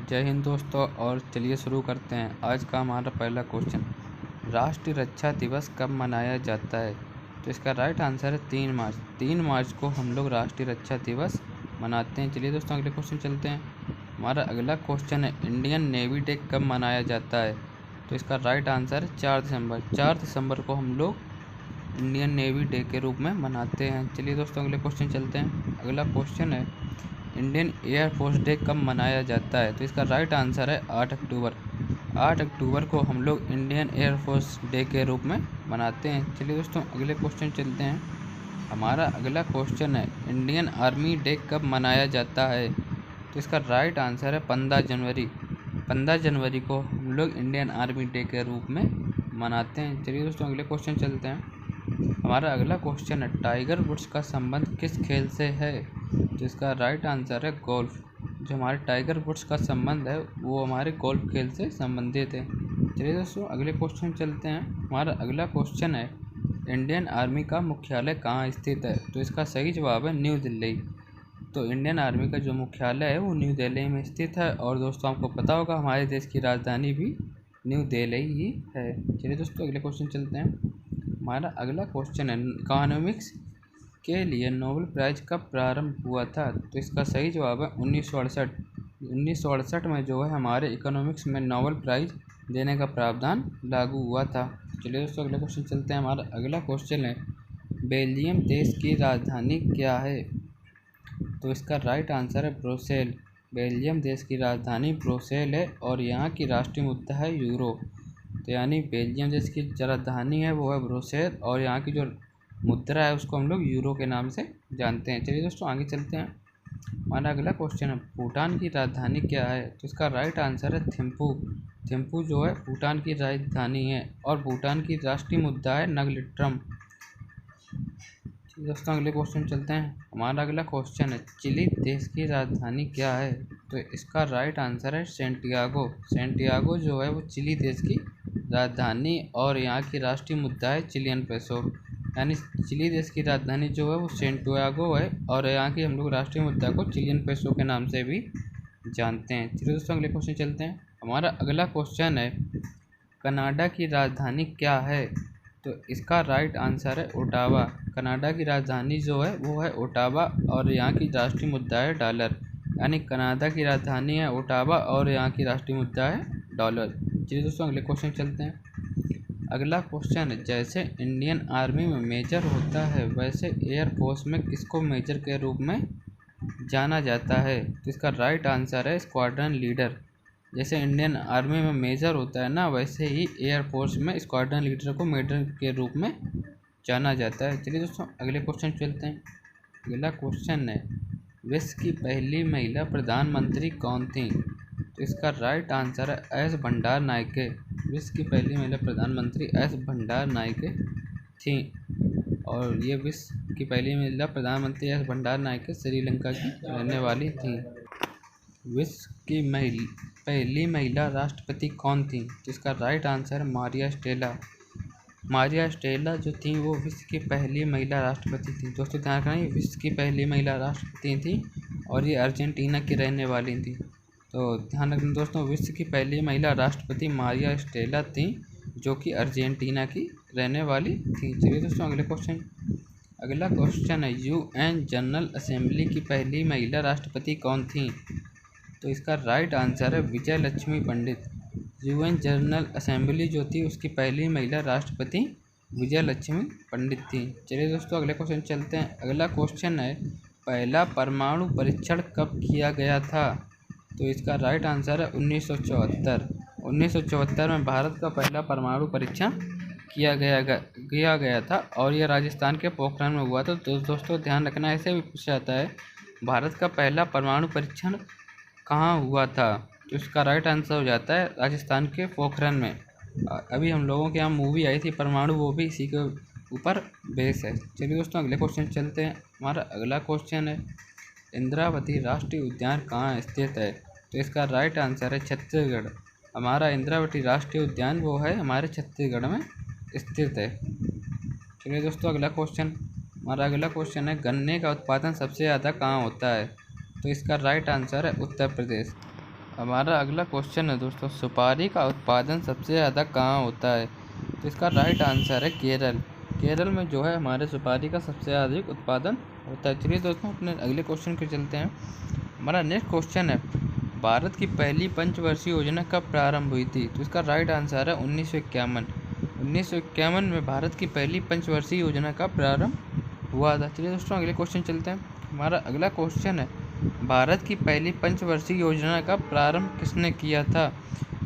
जय हिंद दोस्तों। और चलिए शुरू करते हैं। आज का हमारा पहला क्वेश्चन, राष्ट्रीय रक्षा दिवस कब मनाया जाता है? तो इसका राइट आंसर है 3 मार्च। 3 मार्च को हम लोग राष्ट्रीय रक्षा दिवस मनाते हैं। चलिए दोस्तों अगले क्वेश्चन चलते हैं। हमारा अगला क्वेश्चन है, इंडियन नेवी डे कब मनाया जाता है? तो इसका राइट आंसर है 4 दिसंबर। 4 दिसंबर को हम लोग इंडियन नेवी डे के रूप में मनाते हैं। चलिए दोस्तों अगले क्वेश्चन चलते हैं। अगला क्वेश्चन है, इंडियन एयरफोर्स डे कब मनाया जाता है? तो इसका राइट आंसर है 8 अक्टूबर। 8 अक्टूबर को हम लोग इंडियन एयरफोर्स डे के रूप में मनाते हैं। चलिए दोस्तों अगले क्वेश्चन चलते हैं। हमारा अगला क्वेश्चन है, इंडियन आर्मी डे कब मनाया जाता है? तो इसका राइट आंसर है 15 जनवरी। 15 जनवरी को हम लोग इंडियन आर्मी डे के रूप में मनाते हैं। चलिए दोस्तों अगले क्वेश्चन चलते हैं। हमारा अगला क्वेश्चन है, टाइगर वुड्स का संबंध किस खेल से है? तो इसका राइट आंसर है गोल्फ। जो हमारे टाइगर वुड्स का संबंध है वो हमारे गोल्फ खेल से संबंधित है। चलिए दोस्तों अगले क्वेश्चन चलते हैं। हमारा अगला क्वेश्चन है, इंडियन आर्मी का मुख्यालय कहाँ स्थित है? तो इसका सही जवाब है न्यू दिल्ली। तो इंडियन आर्मी का जो मुख्यालय है वो न्यू दिल्ली में स्थित है। और दोस्तों आपको पता होगा हमारे देश की राजधानी भी न्यू दिल्ली ही है। चलिए दोस्तों अगले क्वेश्चन चलते हैं। हमारा अगला क्वेश्चन है, इकोनॉमिक्स के लिए नोबेल प्राइज़ कब प्रारंभ हुआ था? तो इसका सही जवाब है 1968। 1968 में जो है हमारे इकोनॉमिक्स में नोबेल प्राइज़ देने का प्रावधान लागू हुआ था। चलिए दोस्तों अगले क्वेश्चन चलते हैं। हमारा अगला क्वेश्चन है, बेल्जियम देश की राजधानी क्या है? तो इसका राइट आंसर है ब्रुसेल। बेल्जियम देश की राजधानी ब्रुसेल है और यहाँ की राष्ट्रीय मुद्रा है यूरो। तो यानी बेल्जियम देश की जो राजधानी है वो है ब्रुसेल और यहाँ की जो मुद्रा है उसको हम लोग यूरो के नाम से जानते हैं। चलिए दोस्तों आगे चलते हैं। हमारा अगला क्वेश्चन है, भूटान की राजधानी क्या है? तो इसका राइट आंसर है थिम्पू। थिम्पू जो है भूटान की राजधानी है और भूटान की राष्ट्रीय मुद्रा है नगलिट्रम। दोस्तों अगले क्वेश्चन चलते हैं। हमारा अगला क्वेश्चन है, चिली देश की राजधानी क्या है? तो इसका राइट आंसर है सेंटियागो। सेंटियागो जो है वो चिली देश की राजधानी और यहाँ की राष्ट्रीय मुद्रा है चिलियन पेसो। यानी चिली देश की राजधानी जो है वो सेंटियागो है और यहाँ की हम लोग राष्ट्रीय मुद्रा को चिलियन पेसो के नाम से भी जानते हैं। चलिए दोस्तों अगले क्वेश्चन चलते हैं। हमारा अगला क्वेश्चन है, कनाडा की राजधानी क्या है? तो इसका राइट आंसर है ओटावा। कनाडा की राजधानी जो है वो है ओटावा और यहाँ की राष्ट्रीय मुद्रा है डॉलर। यानी कनाडा की राजधानी है ओटावा और यहाँ की राष्ट्रीय मुद्रा है डॉलर। चलिए दोस्तों अगले क्वेश्चन चलते हैं। अगला क्वेश्चन है, जैसे इंडियन आर्मी में मेजर होता है वैसे एयरफोर्स में किसको मेजर के रूप में जाना जाता है? तो इसका राइट आंसर है स्क्वाड्रन लीडर। जैसे इंडियन आर्मी में मेजर होता है ना वैसे ही एयरफोर्स में स्क्वाड्रन लीडर को मेजर के रूप में जाना जाता है। चलिए दोस्तों अगले क्वेश्चन चलते हैं। अगला क्वेश्चन है, विश्व की पहली महिला प्रधानमंत्री कौन थी? तो इसका राइट आंसर है एस भंडार नायके। विश्व की पहली महिला प्रधानमंत्री एस भंडार नायके थी और ये विश्व की पहली महिला प्रधानमंत्री एस भंडार नायके श्रीलंका की रहने वाली थी। विश्व की पहली महिला राष्ट्रपति कौन थी? तो इसका राइट आंसर है मारिया स्टेला। मारिया स्टेला जो थी वो विश्व की पहली महिला राष्ट्रपति थी। दोस्तों ध्यान रखना, ये विश्व की पहली महिला राष्ट्रपति थी और ये अर्जेंटीना की रहने वाली थी। तो ध्यान रखना दोस्तों, विश्व की पहली महिला राष्ट्रपति मारिया स्टेला थी जो कि अर्जेंटीना की रहने वाली थी। चलिए दोस्तों अगले क्वेश्चन। अगला क्वेश्चन है, यूएन जनरल असेंबली की पहली महिला राष्ट्रपति कौन थी? तो इसका राइट आंसर है विजय लक्ष्मी पंडित। यूएन जनरल असेंबली जो थी उसकी पहली महिला राष्ट्रपति विजय लक्ष्मी पंडित थी। चलिए दोस्तों अगले क्वेश्चन चलते हैं। अगला क्वेश्चन है, पहला परमाणु परीक्षण कब किया गया था? तो इसका राइट आंसर है 1974। 1974 में भारत का पहला परमाणु परीक्षण किया गया था और यह राजस्थान के पोखरण में हुआ था। तो दोस्तों ध्यान रखना, ऐसे भी पूछा जाता है भारत का पहला परमाणु परीक्षण कहाँ हुआ था? तो इसका राइट आंसर हो जाता है राजस्थान के पोखरण में। अभी हम लोगों के यहाँ मूवी आई थी परमाणु, वो भी इसी के ऊपर बेस है। चलिए दोस्तों अगले क्वेश्चन चलते हैं। हमारा अगला क्वेश्चन है, इंद्रावती राष्ट्रीय उद्यान कहाँ स्थित है? तो इसका राइट आंसर है छत्तीसगढ़। हमारा इंद्रावती राष्ट्रीय उद्यान वो है हमारे छत्तीसगढ़ में स्थित है। चलिए दोस्तों अगला क्वेश्चन। हमारा अगला क्वेश्चन है, गन्ने का उत्पादन सबसे ज़्यादा कहाँ होता है? तो इसका राइट आंसर है उत्तर प्रदेश। हमारा अगला क्वेश्चन है दोस्तों, सुपारी का उत्पादन सबसे ज़्यादा कहाँ होता है? तो इसका राइट आंसर है केरल। केरल में जो है हमारे सुपारी का सबसे अधिक उत्पादन होता है। चलिए दोस्तों अपने अगले क्वेश्चन पे चलते हैं। हमारा नेक्स्ट क्वेश्चन है, भारत की पहली पंचवर्षीय योजना कब प्रारंभ हुई थी? तो इसका राइट आंसर है 1951। 1951 में भारत की पहली पंचवर्षीय योजना का प्रारंभ हुआ था। चलिए दोस्तों अगले क्वेश्चन चलते हैं। हमारा अगला क्वेश्चन है, भारत की पहली पंचवर्षीय योजना का प्रारंभ किसने किया था?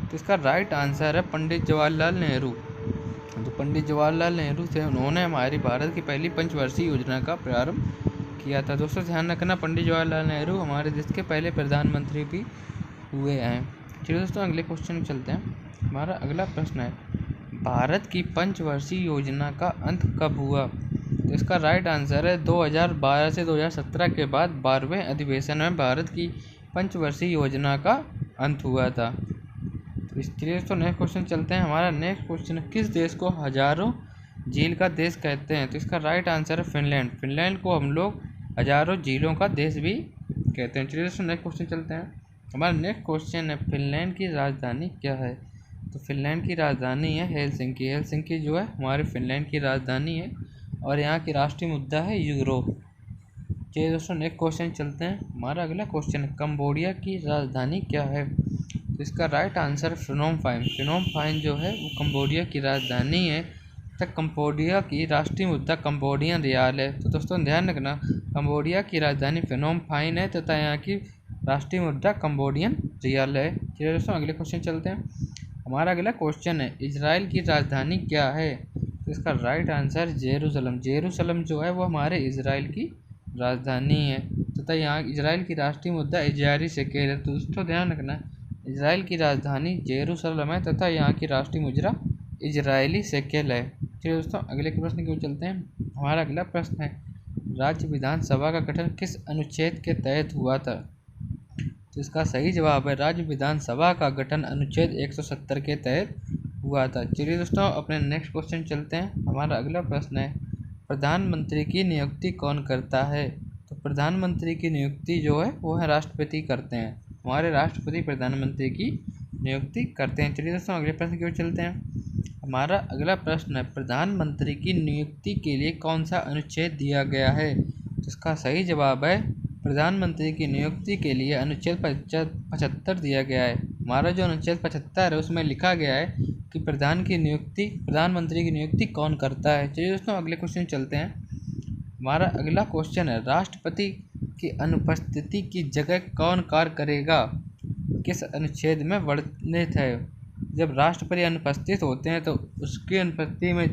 तो इसका राइट आंसर है पंडित जवाहरलाल नेहरू। तो पंडित जवाहरलाल नेहरू थे, उन्होंने हमारी भारत की पहली पंचवर्षीय योजना का प्रारंभ किया था। दोस्तों ध्यान रखना, पंडित जवाहरलाल नेहरू हमारे देश के पहले प्रधानमंत्री भी हुए हैं। चलिए दोस्तों अगले क्वेश्चन चलते हैं। हमारा अगला प्रश्न है, भारत की पंचवर्षीय योजना का अंत कब हुआ? तो इसका राइट आंसर है 2012 से 2017 के बाद 12वें अधिवेशन में भारत की पंचवर्षीय योजना का अंत हुआ था। तो इसलिए तो नेक्स्ट क्वेश्चन चलते हैं। हमारा नेक्स्ट क्वेश्चन है, किस देश को हजारों झील का देश कहते हैं? तो इसका राइट आंसर है फिनलैंड। फिनलैंड को हम लोग हजारों झीलों का देश भी कहते हैं। चलिए दोस्तों नेक्स्ट क्वेश्चन चलते हैं। हमारा नेक्स्ट क्वेश्चन है, फिनलैंड की राजधानी क्या है? तो फिनलैंड की राजधानी है हेलसिंकी। हेलसिंकी जो है हमारे फिनलैंड की राजधानी है और यहाँ की राष्ट्रीय मुद्रा है यूरो। चलिए दोस्तों नेक्स्ट क्वेश्चन चलते हैं। हमारा अगला क्वेश्चन है, कंबोडिया की राजधानी क्या है? तो इसका राइट आंसर फिनोम फाइन। फिनोम फाइन जो है वो कंबोडिया की राजधानी है तथा कंबोडिया की राष्ट्रीय मुद्रा कंबोडियन रियाल है। तो दोस्तों ध्यान रखना, कंबोडिया की राजधानी फिनोम फाइन है तथा यहाँ की राष्ट्रीय मुद्रा कंबोडियन रियाल है। चलिए दोस्तों अगले क्वेश्चन चलते हैं। हमारा अगला क्वेश्चन है, इजराइल की राजधानी क्या है? तो इसका राइट आंसर जेरूसलम। जेरूसलम जो है वो हमारे इजराइल की राजधानी है तथा यहाँ इजराइल की राष्ट्रीय मुद्रा इजरायली शेकेल है। तो दोस्तों ध्यान रखना, इजराइल की राजधानी जेरूसलम है तथा यहाँ की राष्ट्रीय मुद्रा इजरायली शेकेल है। चलिए दोस्तों अगले के प्रश्न की ओर चलते हैं। हमारा अगला प्रश्न है, राज्य विधानसभा का गठन किस अनुच्छेद के तहत हुआ था? तो इसका सही जवाब है, राज्य विधानसभा का गठन अनुच्छेद 170 के तहत हुआ था। चलिए दोस्तों अपने नेक्स्ट क्वेश्चन चलते हैं। हमारा अगला प्रश्न है, प्रधानमंत्री की नियुक्ति कौन करता है? तो प्रधानमंत्री की नियुक्ति जो है वो है राष्ट्रपति करते हैं। हमारे राष्ट्रपति प्रधानमंत्री की नियुक्ति करते हैं। चलिए दोस्तों अगले प्रश्न की ओर चलते हैं। हमारा अगला प्रश्न है, प्रधानमंत्री की नियुक्ति के लिए कौन सा अनुच्छेद दिया गया है? तो इसका सही जवाब है, प्रधानमंत्री की नियुक्ति के लिए अनुच्छेद 75 दिया गया है। हमारा जो अनुच्छेद 75 है उसमें लिखा गया है कि प्रधानमंत्री की नियुक्ति कौन करता है। चलिए दोस्तों अगले क्वेश्चन चलते हैं। हमारा अगला क्वेश्चन है, राष्ट्रपति की अनुपस्थिति की जगह कौन कार्य करेगा? किस अनुच्छेद में वर्णित है? जब राष्ट्रपति अनुपस्थित होते हैं तो उसकी अनुपस्थिति में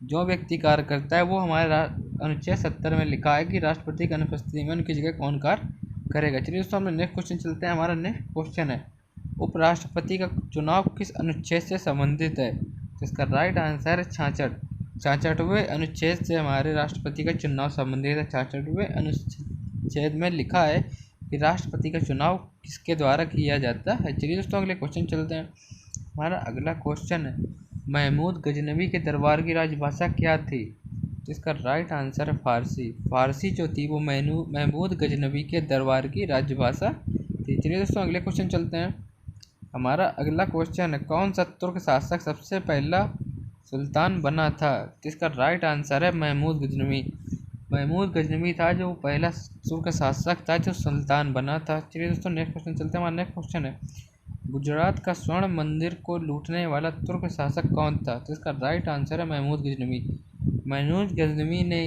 जो व्यक्ति कार्य करता है वो हमारे अनुच्छेद 70 में लिखा है कि राष्ट्रपति की अनुपस्थिति में उनकी जगह कौन कार्य करेगा। चलिए दोस्तों हम नेक्स्ट क्वेश्चन चलते हैं। हमारा नेक्स्ट क्वेश्चन है, उपराष्ट्रपति का चुनाव किस अनुच्छेद से संबंधित है? तो इसका राइट आंसर है 66वें अनुच्छेद से हमारे राष्ट्रपति का चुनाव संबंधित है। 66वें अनुच्छेद में लिखा है कि राष्ट्रपति का चुनाव किसके द्वारा किया जाता है। चलिए दोस्तों अगले क्वेश्चन चलते हैं। हमारा अगला क्वेश्चन है, महमूद गजनवी के दरबार की राजभाषा क्या थी? तो इसका राइट आंसर है फारसी। फारसी जो थी वो महमूद गजनवी के दरबार की राजभाषा थी। चलिए दोस्तों अगले क्वेश्चन चलते हैं। हमारा अगला क्वेश्चन है, कौन सा तुर्क शासक सबसे पहला सुल्तान बना था? तो इसका राइट आंसर है महमूद गजनवी। महमूद गजनवी था जो पहला तुर्क शासक था जो सुल्तान बना था। चलिए दोस्तों नेक्स्ट क्वेश्चन चलते हैं। हमारा नेक्स्ट क्वेश्चन है, गुजरात का स्वर्ण मंदिर को लूटने वाला तुर्क शासक कौन था? तो इसका राइट आंसर है महमूद गजनवी। महमूद गजनवी ने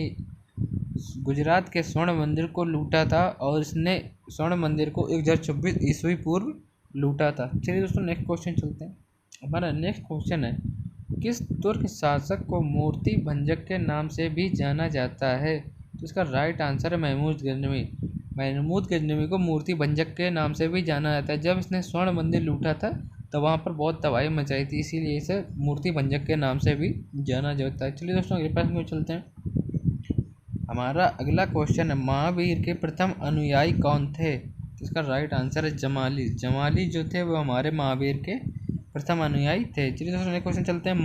गुजरात के स्वर्ण मंदिर को लूटा था और इसने स्वर्ण मंदिर को 1026 ईस्वी पूर्व लूटा था। चलिए दोस्तों नेक्स्ट क्वेश्चन चलते हैं। हमारा नेक्स्ट क्वेश्चन है, किस तुर्क शासक को मूर्ति भंजक के नाम से भी जाना जाता है? तो इसका राइट आंसर है महमूद गजनवी। महमूद गजनवी को मूर्ति भंजक के नाम से भी जाना जाता है। जब इसने स्वर्ण मंदिर लूटा था तो वहाँ पर बहुत तबाही मचाई थी, इसीलिए इसे मूर्ति भंजक के नाम से भी जाना जाता है। चलिए दोस्तों अगले प्रश्न में चलते हैं। हमारा अगला क्वेश्चन है, महावीर के प्रथम अनुयायी कौन थे? तो इसका राइट आंसर है जमाली। जमाली जो थे वो हमारे महावीर के प्रथम अनुयायी थे। चलिए दोस्तों नेक्स्ट क्वेश्चन चलते हैं।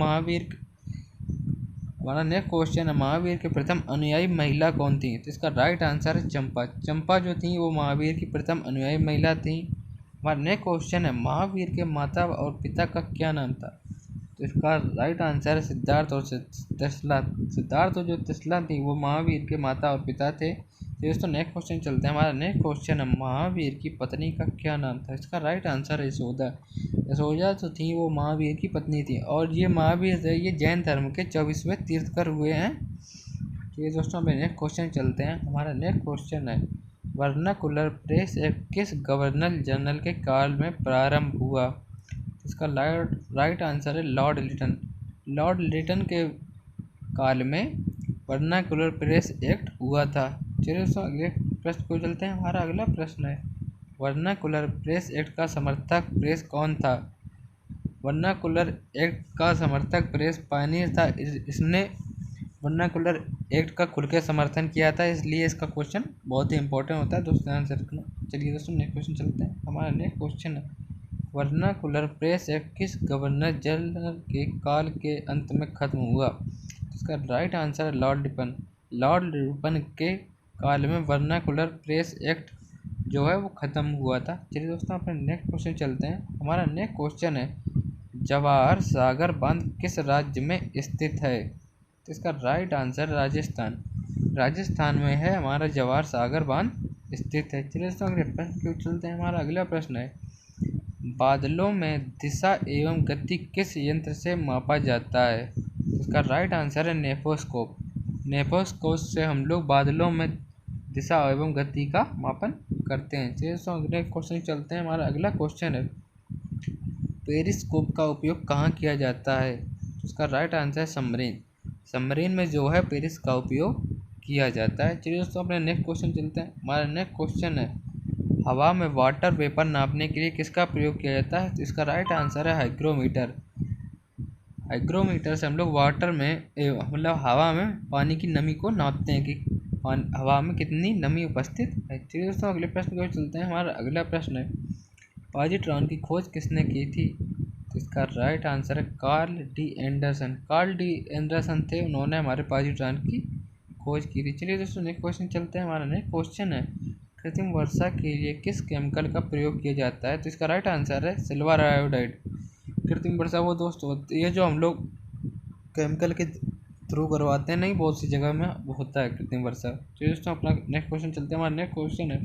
हमारा नेक्स्ट क्वेश्चन है, महावीर के प्रथम अनुयायी महिला कौन थी? तो इसका राइट आंसर है चंपा। चंपा जो थी वो महावीर की प्रथम अनुयायी महिला थी। हमारा नेक्स्ट क्वेश्चन है महावीर के माता और पिता का क्या नाम था? तो इसका राइट आंसर है सिद्धार्थ और टेस्ला। सिद्धार्थ और जो टेस्ला थी वो महावीर के माता और पिता थे। तो दोस्तों नेक्स्ट क्वेश्चन चलते हैं। हमारा नेक्स्ट क्वेश्चन है महावीर की पत्नी का क्या नाम था? इसका राइट आंसर है यशोदा। यशोदा जो थी वो महावीर की पत्नी थी और ये महावीर थे ये जैन धर्म के 24वें तीर्थकर हुए हैं। तो ये दोस्तों हमें नेक्स्ट क्वेश्चन चलते हैं। हमारा नेक्स्ट क्वेश्चन है वर्नाकुलर प्रेस एक्ट किस गवर्नर जनरल के काल में प्रारंभ हुआ? इसका राइट आंसर है लॉर्ड लिटन। लॉर्ड लिटन के काल में वर्नाकुलर प्रेस एक्ट हुआ था। चलिए दोस्तों अगले प्रश्न को चलते हैं। हमारा अगला प्रश्न है वर्नाकुलर प्रेस एक्ट का समर्थक प्रेस कौन था? वर्नाकुलर एक्ट का समर्थक प्रेस पायनियर था। इसने वर्नाकुलर एक्ट का खुल के समर्थन किया था, इसलिए इसका क्वेश्चन बहुत ही इंपॉर्टेंट होता है दोस्तों, ध्यान से रखना। चलिए दोस्तों नेक्स्ट क्वेश्चन चलते हैं। हमारा नेक्स्ट क्वेश्चन है वर्नाकुलर प्रेस एक्ट किस गवर्नर जनरल के काल के अंत में खत्म हुआ? इसका राइट आंसर है लॉर्ड रिपन। लॉर्ड रिपन के काल में वर्नाकुलर प्रेस एक्ट जो है वो ख़त्म हुआ था। चलिए दोस्तों अपने नेक्स्ट क्वेश्चन चलते हैं। हमारा नेक्स्ट क्वेश्चन है जवाहर सागर बांध किस राज्य में स्थित है? तो इसका राइट आंसर राजस्थान। राजस्थान में है हमारा जवाहर सागर बांध स्थित है। चलिए दोस्तों अगले प्रश्न की ओर चलते हैं। हमारा अगला प्रश्न है बादलों में दिशा एवं गति किस यंत्र से मापा जाता है? इसका राइट आंसर है नेफोस्कोप। नेफोस्कोप से हम लोग बादलों में दिशा एवं गति का मापन करते हैं। चलिए दोस्तों अगले क्वेश्चन चलते हैं। हमारा अगला क्वेश्चन है पेरिस्कोप का उपयोग कहाँ किया जाता है? उसका राइट आंसर है सबमरीन। सबमरीन में जो है पेरिस का उपयोग किया जाता है। चलिए दोस्तों अपने नेक्स्ट क्वेश्चन चलते हैं। हमारा नेक्स्ट क्वेश्चन है हवा में वाटर वेपर नापने के लिए किसका प्रयोग किया जाता है? तो इसका राइट आंसर है हाइग्रोमीटर। हाइग्रोमीटर से हम लोग वाटर में मतलब हवा में पानी की नमी को नापते हैं कि हवा में कितनी नमी उपस्थित है। चलिए दोस्तों अगले प्रश्न को चलते हैं। हमारा अगला प्रश्न है पॉजिट्रॉन की खोज किसने की थी? तो इसका राइट आंसर है Carl D Anderson. Carl D Anderson थे, उन्होंने हमारे पॉजिट्रॉन की खोज की थी। चलिए दोस्तों नेक्स्ट क्वेश्चन चलते हैं। हमारा नेक्स्ट क्वेश्चन है कृत्रिम वर्षा के लिए किस केमिकल का प्रयोग किया जाता है? तो इसका राइट आंसर है सिल्वर आयोडाइड। कृत्रिम वर्षा वो दोस्तों होती है जो हम लोग केमिकल के थ्रू करवाते हैं, नहीं बहुत सी जगह में होता है कृत्रिम वर्षा। चलिए दोस्तों अपना नेक्स्ट क्वेश्चन चलते हैं। हमारा नेक्स्ट क्वेश्चन है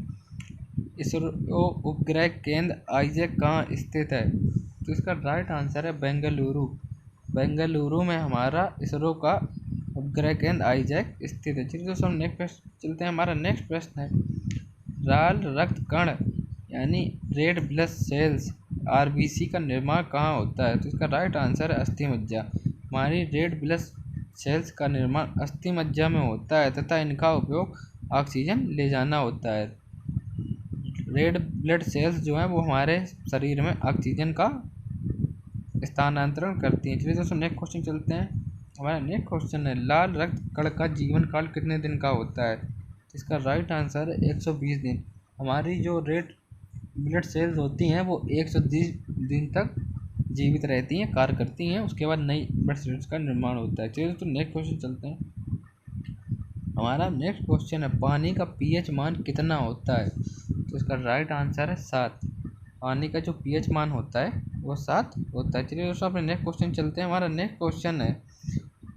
इसरो उपग्रह केंद्र आईजैक कहाँ स्थित है? तो इसका राइट आंसर है बेंगलुरु। बेंगलुरु में हमारा इसरो का उपग्रह केंद्र आईजैक स्थित है। चलिए दोस्तों नेक्स्ट प्रश्न चलते हैं। हमारा नेक्स्ट प्रश्न है लाल रक्त कण यानी रेड ब्लड सेल्स आरबीसी का निर्माण कहाँ होता है? तो इसका राइट आंसर है अस्थि मज्जा। हमारी रेड ब्लड सेल्स का निर्माण अस्थि मज्जा में होता है तथा इनका उपयोग ऑक्सीजन ले जाना होता है। रेड ब्लड सेल्स जो हैं वो हमारे शरीर में ऑक्सीजन का स्थानांतरण करती हैं। चलिए दोस्तों नेक्स्ट क्वेश्चन चलते हैं। हमारा नेक्स्ट क्वेश्चन है लाल रक्त कण का जीवन काल कितने दिन का होता है? इसका राइट आंसर है 120 दिन। हमारी जो रेड ब्लड सेल्स होती हैं वो 120 दिन तक जीवित रहती हैं, कार्य करती हैं, उसके बाद नई ब्लड सेल्स का निर्माण होता है। चलिए दोस्तों नेक्स्ट क्वेश्चन चलते हैं। हमारा नेक्स्ट क्वेश्चन है पानी का पीएच मान कितना होता है? तो इसका राइट आंसर है 7। पानी का जो पीएच मान होता है वो 7 होता है। चलिए दोस्तों अपने नेक्स्ट क्वेश्चन चलते हैं। हमारा नेक्स्ट क्वेश्चन है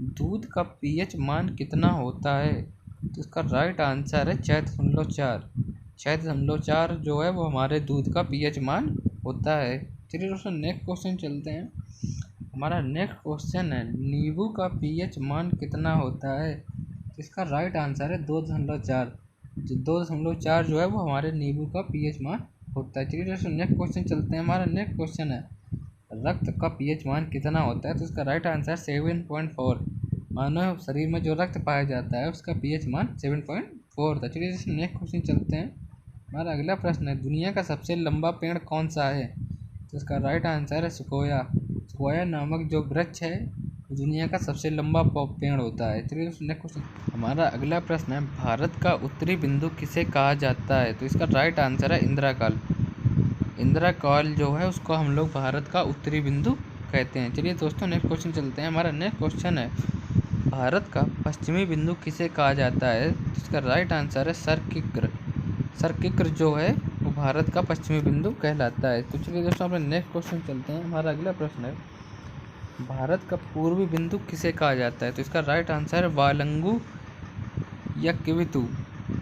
दूध का पीएच मान कितना होता है? तो इसका राइट आंसर है 6.4। 6.4 जो है वो हमारे दूध का पीएच मान होता है। चलिए दोस्तों नेक्स्ट क्वेश्चन चलते हैं। हमारा नेक्स्ट क्वेश्चन है नींबू का पीएच मान कितना होता है? इसका राइट आंसर है 2.4। 2.4 जो है वो हमारे नींबू का पीएच मान होता है। चलिए दोस्तों नेक्स्ट क्वेश्चन चलते हैं। हमारा नेक्स्ट क्वेश्चन है रक्त का पीएच मान कितना होता है? तो इसका राइट आंसर 7.4। मानव शरीर में जो रक्त पाया जाता है उसका पीएच मान 7.4 था। चलिए दोस्तों नेक्स्ट क्वेश्चन चलते हैं। हमारा अगला प्रश्न है दुनिया का सबसे लंबा पेड़ कौन सा है? तो इसका राइट आंसर है सिकोया। सिकोया नामक जो वृक्ष है दुनिया का सबसे लंबा पेड़ होता है। चलिए दोस्तों नेक्स्ट क्वेश्चन। हमारा अगला प्रश्न है भारत का उत्तरी बिंदु किसे कहा जाता है? तो इसका राइट आंसर है इंदिरा काल। इंदिरा काल जो है उसको हम लोग भारत का उत्तरी बिंदु कहते हैं। चलिए दोस्तों नेक्स्ट क्वेश्चन चलते हैं। हमारा नेक्स्ट क्वेश्चन है भारत का पश्चिमी बिंदु किसे कहा जाता है? तो इसका राइट आंसर है सरकिक्र। सरकिक्र जो है वो भारत का पश्चिमी बिंदु कहलाता है। तो चलिए दोस्तों अपने नेक्स्ट क्वेश्चन चलते हैं। हमारा अगला प्रश्न है, भारत का पूर्वी बिंदु किसे कहा जाता है? तो इसका राइट आंसर है वालंगू या किवितु।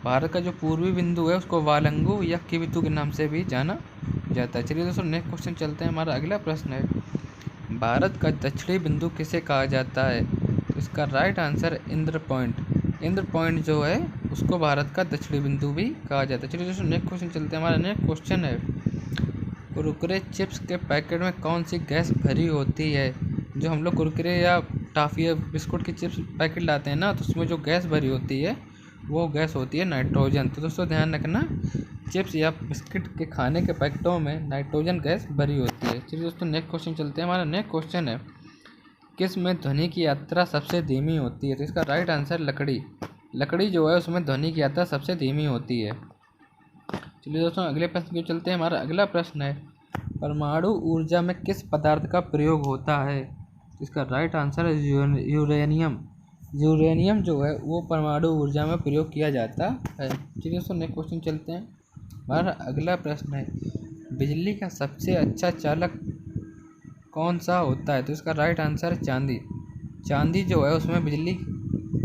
भारत का जो पूर्वी बिंदु है उसको वालंगू या किवितु के नाम से भी जाना जाता है। चलिए दोस्तों नेक्स्ट क्वेश्चन चलते हैं। हमारा अगला प्रश्न है, भारत का दक्षिणी बिंदु किसे कहा जाता है? तो इसका राइट आंसर है इंद्र पॉइंट। इंद्र पॉइंट जो है उसको भारत का दक्षिणी बिंदु भी कहा जाता है। चलिए दोस्तों नेक्स्ट क्वेश्चन चलते हैं। हमारा नेक्स्ट क्वेश्चन है, कुरकुरे चिप्स के पैकेट में कौन सी गैस भरी होती है? जो हम लोग कुरकुरे या टॉफ़ी या बिस्कुट की चिप्स पैकेट लाते हैं ना, तो उसमें जो गैस भरी होती है वो गैस होती है नाइट्रोजन। तो दोस्तों ध्यान रखना, चिप्स या बिस्किट के खाने के पैकेटों में नाइट्रोजन गैस भरी होती है। चलिए दोस्तों नेक्स्ट क्वेश्चन चलते हैं। हमारा नेक्स्ट क्वेश्चन है, किस में ध्वनि की यात्रा सबसे धीमी होती है? तो इसका राइट आंसर लकड़ी। लकड़ी जो है उसमें ध्वनि की यात्रा सबसे धीमी होती है। चलिए दोस्तों अगले प्रश्न की चलते हैं। हमारा अगला प्रश्न है, परमाणु ऊर्जा में किस पदार्थ का प्रयोग होता है? तो इसका राइट आंसर है यूरेनियम। यूरेनियम जो है वो परमाणु ऊर्जा में प्रयोग किया जाता है। चलिए दोस्तों नेक्स्ट क्वेश्चन चलते हैं। हमारा अगला प्रश्न है, बिजली का सबसे अच्छा चालक कौन सा होता है? तो इसका राइट आंसर है चांदी। चांदी जो है उसमें बिजली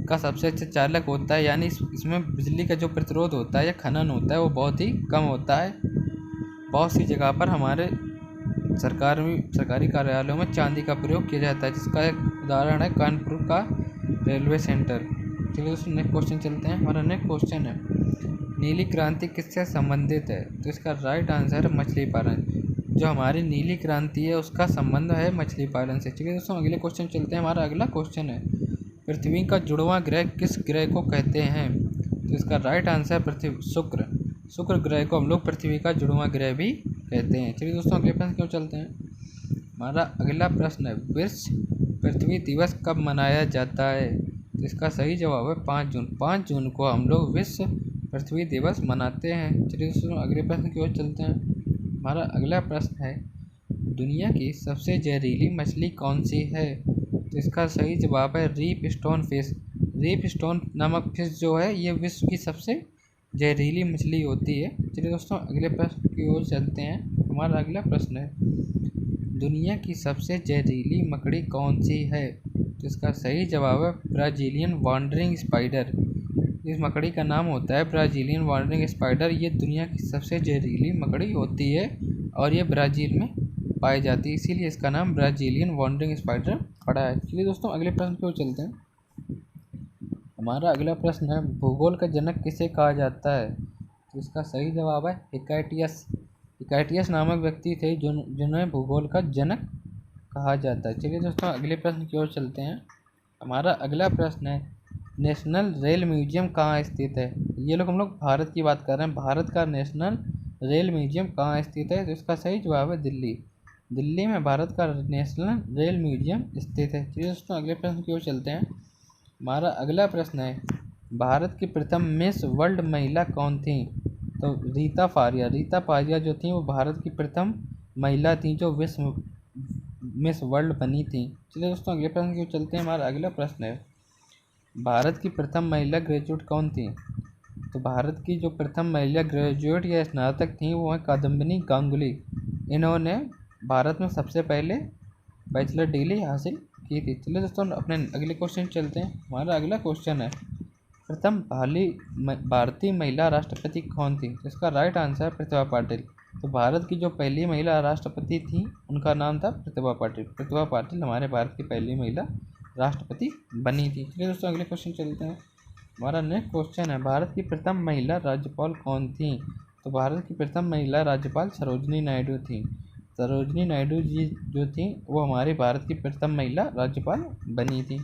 का सबसे अच्छा चालक होता है, यानी इसमें बिजली का जो प्रतिरोध होता है या खनन होता है वो बहुत ही कम होता है। बहुत सी जगह पर हमारे सरकारी कार्यालयों में चांदी का प्रयोग किया जाता है, जिसका एक उदाहरण है कानपुर का रेलवे सेंटर। चलिए दोस्तों नेक्स्ट क्वेश्चन चलते हैं। हमारा नेक्स्ट क्वेश्चन है, नीली क्रांति किससे संबंधित है? तो इसका राइट आंसर है मछली पालन। जो हमारी नीली क्रांति है उसका संबंध है मछली पालन से। चलिए दोस्तों अगले क्वेश्चन चलते हैं। हमारा अगला क्वेश्चन है, पृथ्वी का जुड़वां ग्रह किस ग्रह को कहते हैं? तो इसका राइट आंसर पृथ्वी शुक्र। शुक्र ग्रह को हम लोग पृथ्वी का जुड़वां ग्रह भी कहते हैं। चलिए दोस्तों अगले प्रश्न क्यों चलते हैं। हमारा अगला प्रश्न है, विश्व पृथ्वी दिवस कब मनाया जाता है? तो इसका सही जवाब है 5 जून। 5 जून को हम लोग विश्व पृथ्वी दिवस मनाते हैं। चलिए दोस्तों अगले प्रश्न की ओर चलते हैं। हमारा अगला प्रश्न है, दुनिया की सबसे जहरीली मछली कौन सी है? तो इसका सही जवाब है reef stone fish. Reef stone नामक फिश जो है ये विश्व की सबसे जहरीली मछली होती है। चलिए दोस्तों अगले प्रश्न की ओर चलते हैं। हमारा अगला प्रश्न है, दुनिया की सबसे जहरीली मकड़ी कौन सी है? तो इसका सही जवाब है ब्राज़ीलियन वांडरिंग स्पाइडर। इस मकड़ी का नाम होता है ब्राज़ीलियन वांडरिंग स्पाइडर। ये दुनिया की सबसे जहरीली मकड़ी होती है और ये ब्राज़ील में पाई जाती है, इसीलिए इसका नाम ब्राज़ीलियन वांडरिंग स्पाइडर पड़ा है। चलिए दोस्तों अगले प्रश्न की ओर चलते हैं। हमारा अगला प्रश्न है, भूगोल का जनक किसे कहा जाता है? तो इसका सही जवाब है हिकाइटियस। हिकाइटियस नामक व्यक्ति थे जिन्हें भूगोल का जनक कहा जाता है। चलिए दोस्तों अगले प्रश्न की ओर चलते हैं। हमारा अगला प्रश्न है, नेशनल रेल म्यूजियम कहाँ स्थित है? ये लोग हम लोग भारत की बात कर रहे हैं। भारत का नेशनल रेल म्यूजियम कहाँ स्थित है? तो इसका सही जवाब है दिल्ली। दिल्ली में भारत का नेशनल रेल म्यूजियम स्थित है। चलिए दोस्तों अगले प्रश्न की ओर चलते हैं। हमारा अगला प्रश्न है, भारत की प्रथम मिस वर्ल्ड महिला कौन थी? तो रीता फारिया। रीता फारिया जो थी वो भारत की प्रथम महिला थी जो विश्व मिस वर्ल्ड बनी थी। चलिए दोस्तों अगले प्रश्न की ओर चलते हैं। हमारा अगला प्रश्न है, भारत की प्रथम महिला ग्रेजुएट कौन थी? तो भारत की जो प्रथम महिला ग्रेजुएट या स्नातक थी वो है कादम्बिनी गांगुली। इन्होंने भारत में सबसे पहले बैचलर डिग्री हासिल की थी। चलिए दोस्तों अपने अगले क्वेश्चन चलते हैं। हमारा अगला क्वेश्चन है, प्रथम भारतीय महिला राष्ट्रपति कौन थी? इसका राइट आंसर है प्रतिभा पाटिल। तो भारत की जो पहली महिला राष्ट्रपति थी उनका नाम था प्रतिभा पाटिल। प्रतिभा पाटिल हमारे भारत की पहली महिला राष्ट्रपति बनी थी। चलिए दोस्तों अगले क्वेश्चन चलते हैं। हमारा नेक्स्ट क्वेश्चन है, भारत की प्रथम महिला राज्यपाल कौन थी? तो भारत की प्रथम महिला राज्यपाल सरोजनी नायडू थी। सरोजनी नायडू जी जो थी वो हमारे भारत की प्रथम महिला राज्यपाल बनी थी।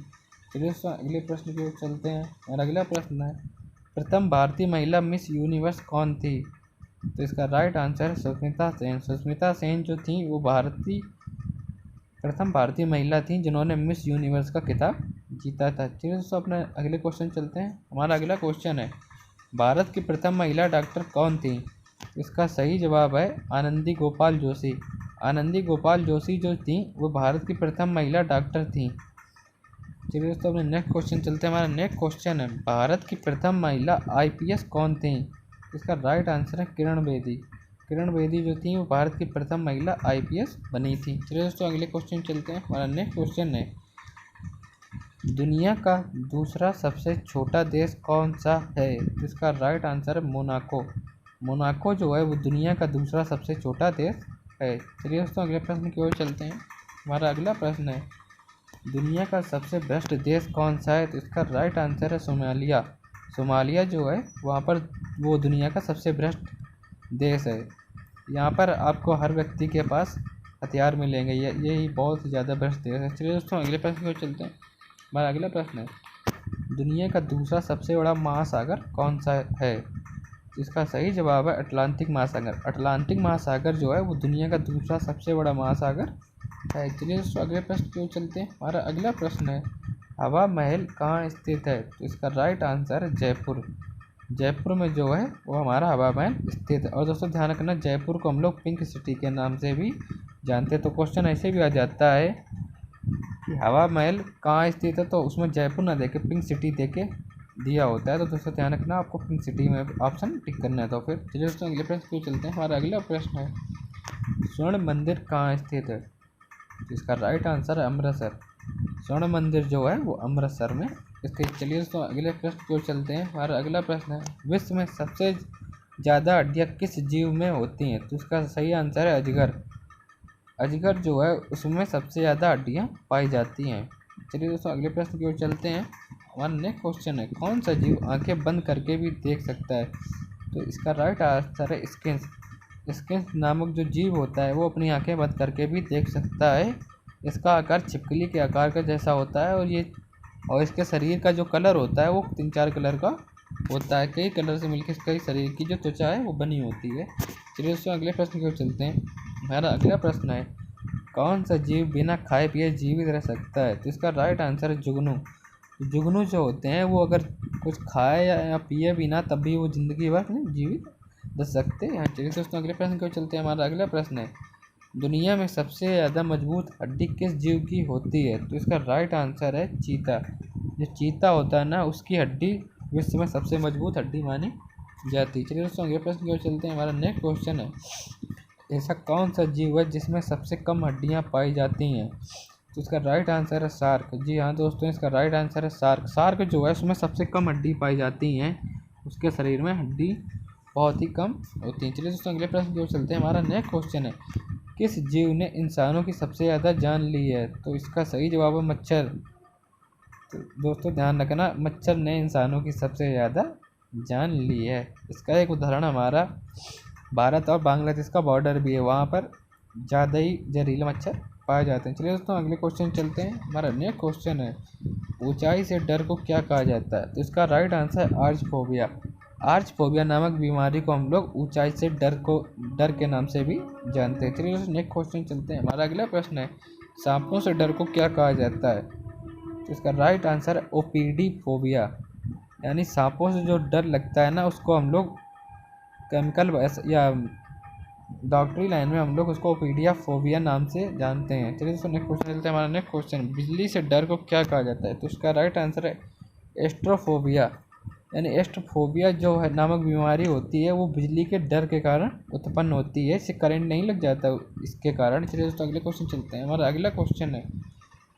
चलिए दोस्तों अगले प्रश्न की ओर चलते हैं। और अगला प्रश्न है, प्रथम भारतीय महिला मिस यूनिवर्स कौन थी? तो इसका राइट आंसर है सुष्मिता सेन। सुष्मिता सेन जो थी वो प्रथम भारतीय महिला थी जिन्होंने मिस यूनिवर्स का खिताब जीता था। चलिए दोस्तों अपने अगले क्वेश्चन चलते हैं। हमारा अगला क्वेश्चन है, भारत की प्रथम महिला डॉक्टर कौन थी? इसका सही जवाब है आनंदी गोपाल जोशी। आनंदी गोपाल जोशी जो थी वो भारत की प्रथम महिला डॉक्टर थी। चलिए दोस्तों अपने नेक्स्ट क्वेश्चन चलते हैं। हमारा नेक्स्ट क्वेश्चन है, भारत की प्रथम महिला IPS कौन थी? इसका राइट आंसर है किरण बेदी। किरण बेदी जो थी वो भारत की प्रथम महिला IPS बनी थी। चलिए दोस्तों अगले क्वेश्चन चलते हैं। हमारा नेक्स्ट क्वेश्चन है, दुनिया का दूसरा सबसे छोटा देश कौन सा है? तो इसका राइट आंसर है मोनाको। मोनाको जो है वो दुनिया का दूसरा सबसे छोटा देश है। चलिए दोस्तों अगले प्रश्न की ओर चलते हैं। हमारा अगला प्रश्न है, दुनिया का सबसे भ्रष्ट देश कौन सा है? तो इसका राइट आंसर है सोमालिया। सोमालिया जो है वहाँ पर वो दुनिया का सबसे भ्रष्ट देश है। यहाँ पर आपको हर व्यक्ति के पास हथियार मिलेंगे, यही बहुत ही ज़्यादा भ्रष्ट देश है। चलिए दोस्तों अगले प्रश्न की ओर चलते हैं। हमारा अगला प्रश्न है, दुनिया का दूसरा सबसे बड़ा महासागर कौन सा है? इसका सही जवाब है अटलांटिक महासागर। अटलांटिक महासागर जो है वो दुनिया का दूसरा सबसे बड़ा महासागर है। चलिए दोस्तों अगले प्रश्न की ओर चलते हैं। हमारा अगला प्रश्न है, हवा महल कहाँ स्थित है? तो इसका राइट आंसर है जयपुर। जयपुर में जो है वो हमारा हवा महल स्थित है। और दोस्तों ध्यान रखना, जयपुर को हम लोग पिंक सिटी के नाम से भी जानते हैं। तो क्वेश्चन ऐसे भी आ जाता है कि हवा महल कहाँ स्थित है, तो उसमें जयपुर ना देके पिंक सिटी देके दिया होता है। तो दोस्तों ध्यान रखना, आपको पिंक सिटी में ऑप्शन टिक करना है। तो फिर चलिए दोस्तों अगले प्रश्न को चलते हैं। हमारा अगला प्रश्न है, स्वर्ण मंदिर कहाँ स्थित है? इसका राइट आंसर है अमृतसर। स्वर्ण मंदिर जो है वो अमृतसर में स्थित। चलिए दोस्तों अगले प्रश्न को चलते हैं। हमारा अगला प्रश्न है, विश्व में सबसे ज़्यादा हड्डियाँ किस जीव में होती हैं? तो इसका सही आंसर है अजगर। अजगर जो है उसमें सबसे ज़्यादा हड्डियाँ पाई जाती हैं। चलिए दोस्तों अगले प्रश्न की ओर चलते हैं। हमारा नेक्स्ट क्वेश्चन है, कौन सा जीव आंखें बंद करके भी देख सकता है? तो इसका राइट आंसर है स्किंस। स्किंस नामक जो जीव होता है वो अपनी आंखें बंद करके भी देख सकता है। इसका आकार छिपकली के आकार का जैसा होता है और इसके शरीर का जो कलर होता है वो 3-4 कलर का होता है। कई कलर से मिलकर इसका शरीर की जो त्वचा है वो बनी होती है। चलिए दोस्तों अगले प्रश्न की ओर चलते हैं। हमारा अगला प्रश्न है, कौन सा जीव बिना खाए पिए जीवित रह सकता है? तो इसका राइट आंसर है जुगनू। जुगनू जो होते हैं वो अगर कुछ खाए या पिए बिना तब भी वो ज़िंदगी भर जीवित रह सकते हैं। चलिए दोस्तों अगले प्रश्न की ओर चलते हैं। हमारा अगला प्रश्न है, दुनिया में सबसे ज़्यादा मजबूत हड्डी किस जीव की होती है? तो इसका राइट आंसर है चीता। जो चीता होता है ना, उसकी हड्डी विश्व में सबसे मजबूत हड्डी मानी जाती है। चलिए दोस्तों अगले प्रश्न की ओर चलते हैं। हमारा नेक्स्ट क्वेश्चन है, ऐसा कौन सा जीव है जिसमें सबसे कम हड्डियां पाई जाती हैं? तो इसका राइट आंसर है शार्क। जी हाँ दोस्तों, इसका राइट आंसर है शार्क। शार्क जो है उसमें सबसे कम हड्डी पाई जाती हैं, उसके शरीर में हड्डी बहुत ही कम होती हैं। चलिए दोस्तों अगले प्रश्न की ओर चलते हैं। हमारा नेक्स्ट क्वेश्चन है, किस जीव ने इंसानों की सबसे ज़्यादा जान ली है? तो इसका सही जवाब है मच्छर। तो दोस्तों ध्यान रखना, मच्छर ने इंसानों की सबसे ज़्यादा जान ली है। इसका एक उदाहरण हमारा भारत और बांग्लादेश का बॉर्डर भी है, वहाँ पर ज़्यादा ही जहरीले मच्छर पाए जाते हैं। चलिए दोस्तों अगले क्वेश्चन चलते हैं। हमारा नेक्स्ट क्वेश्चन है, ऊंचाई से डर को क्या कहा जाता है? तो इसका राइट आंसर है आर्चफोबिया। आर्चफोबिया नामक बीमारी को हम लोग ऊंचाई से डर के नाम से भी जानते हैं। चलिए दोस्तों नेक्स्ट क्वेश्चन चलते हैं। हमारा अगला प्रश्न है, सांपों से डर को क्या कहा जाता है? तो इसका राइट आंसर है ओपीडी फोबिया। यानी सांपों से जो डर लगता है ना, उसको हम लोग केमिकल या डॉक्टरी लाइन में हम लोग उसको ओपीडिया फोबिया नाम से जानते हैं। चलिए दोस्तों नेक्स्ट क्वेश्चन चलते हैं। हमारा नेक्स्ट क्वेश्चन, बिजली से डर को क्या कहा जाता है? तो इसका राइट आंसर है एस्ट्रोफोबिया। यानी एस्ट्रोफोबिया जो है नामक बीमारी होती है वो बिजली के डर के कारण उत्पन्न होती है, इससे करंट नहीं लग जाता इसके कारण। चलिए दोस्तों अगले क्वेश्चन चलते हैं। हमारा अगला क्वेश्चन है,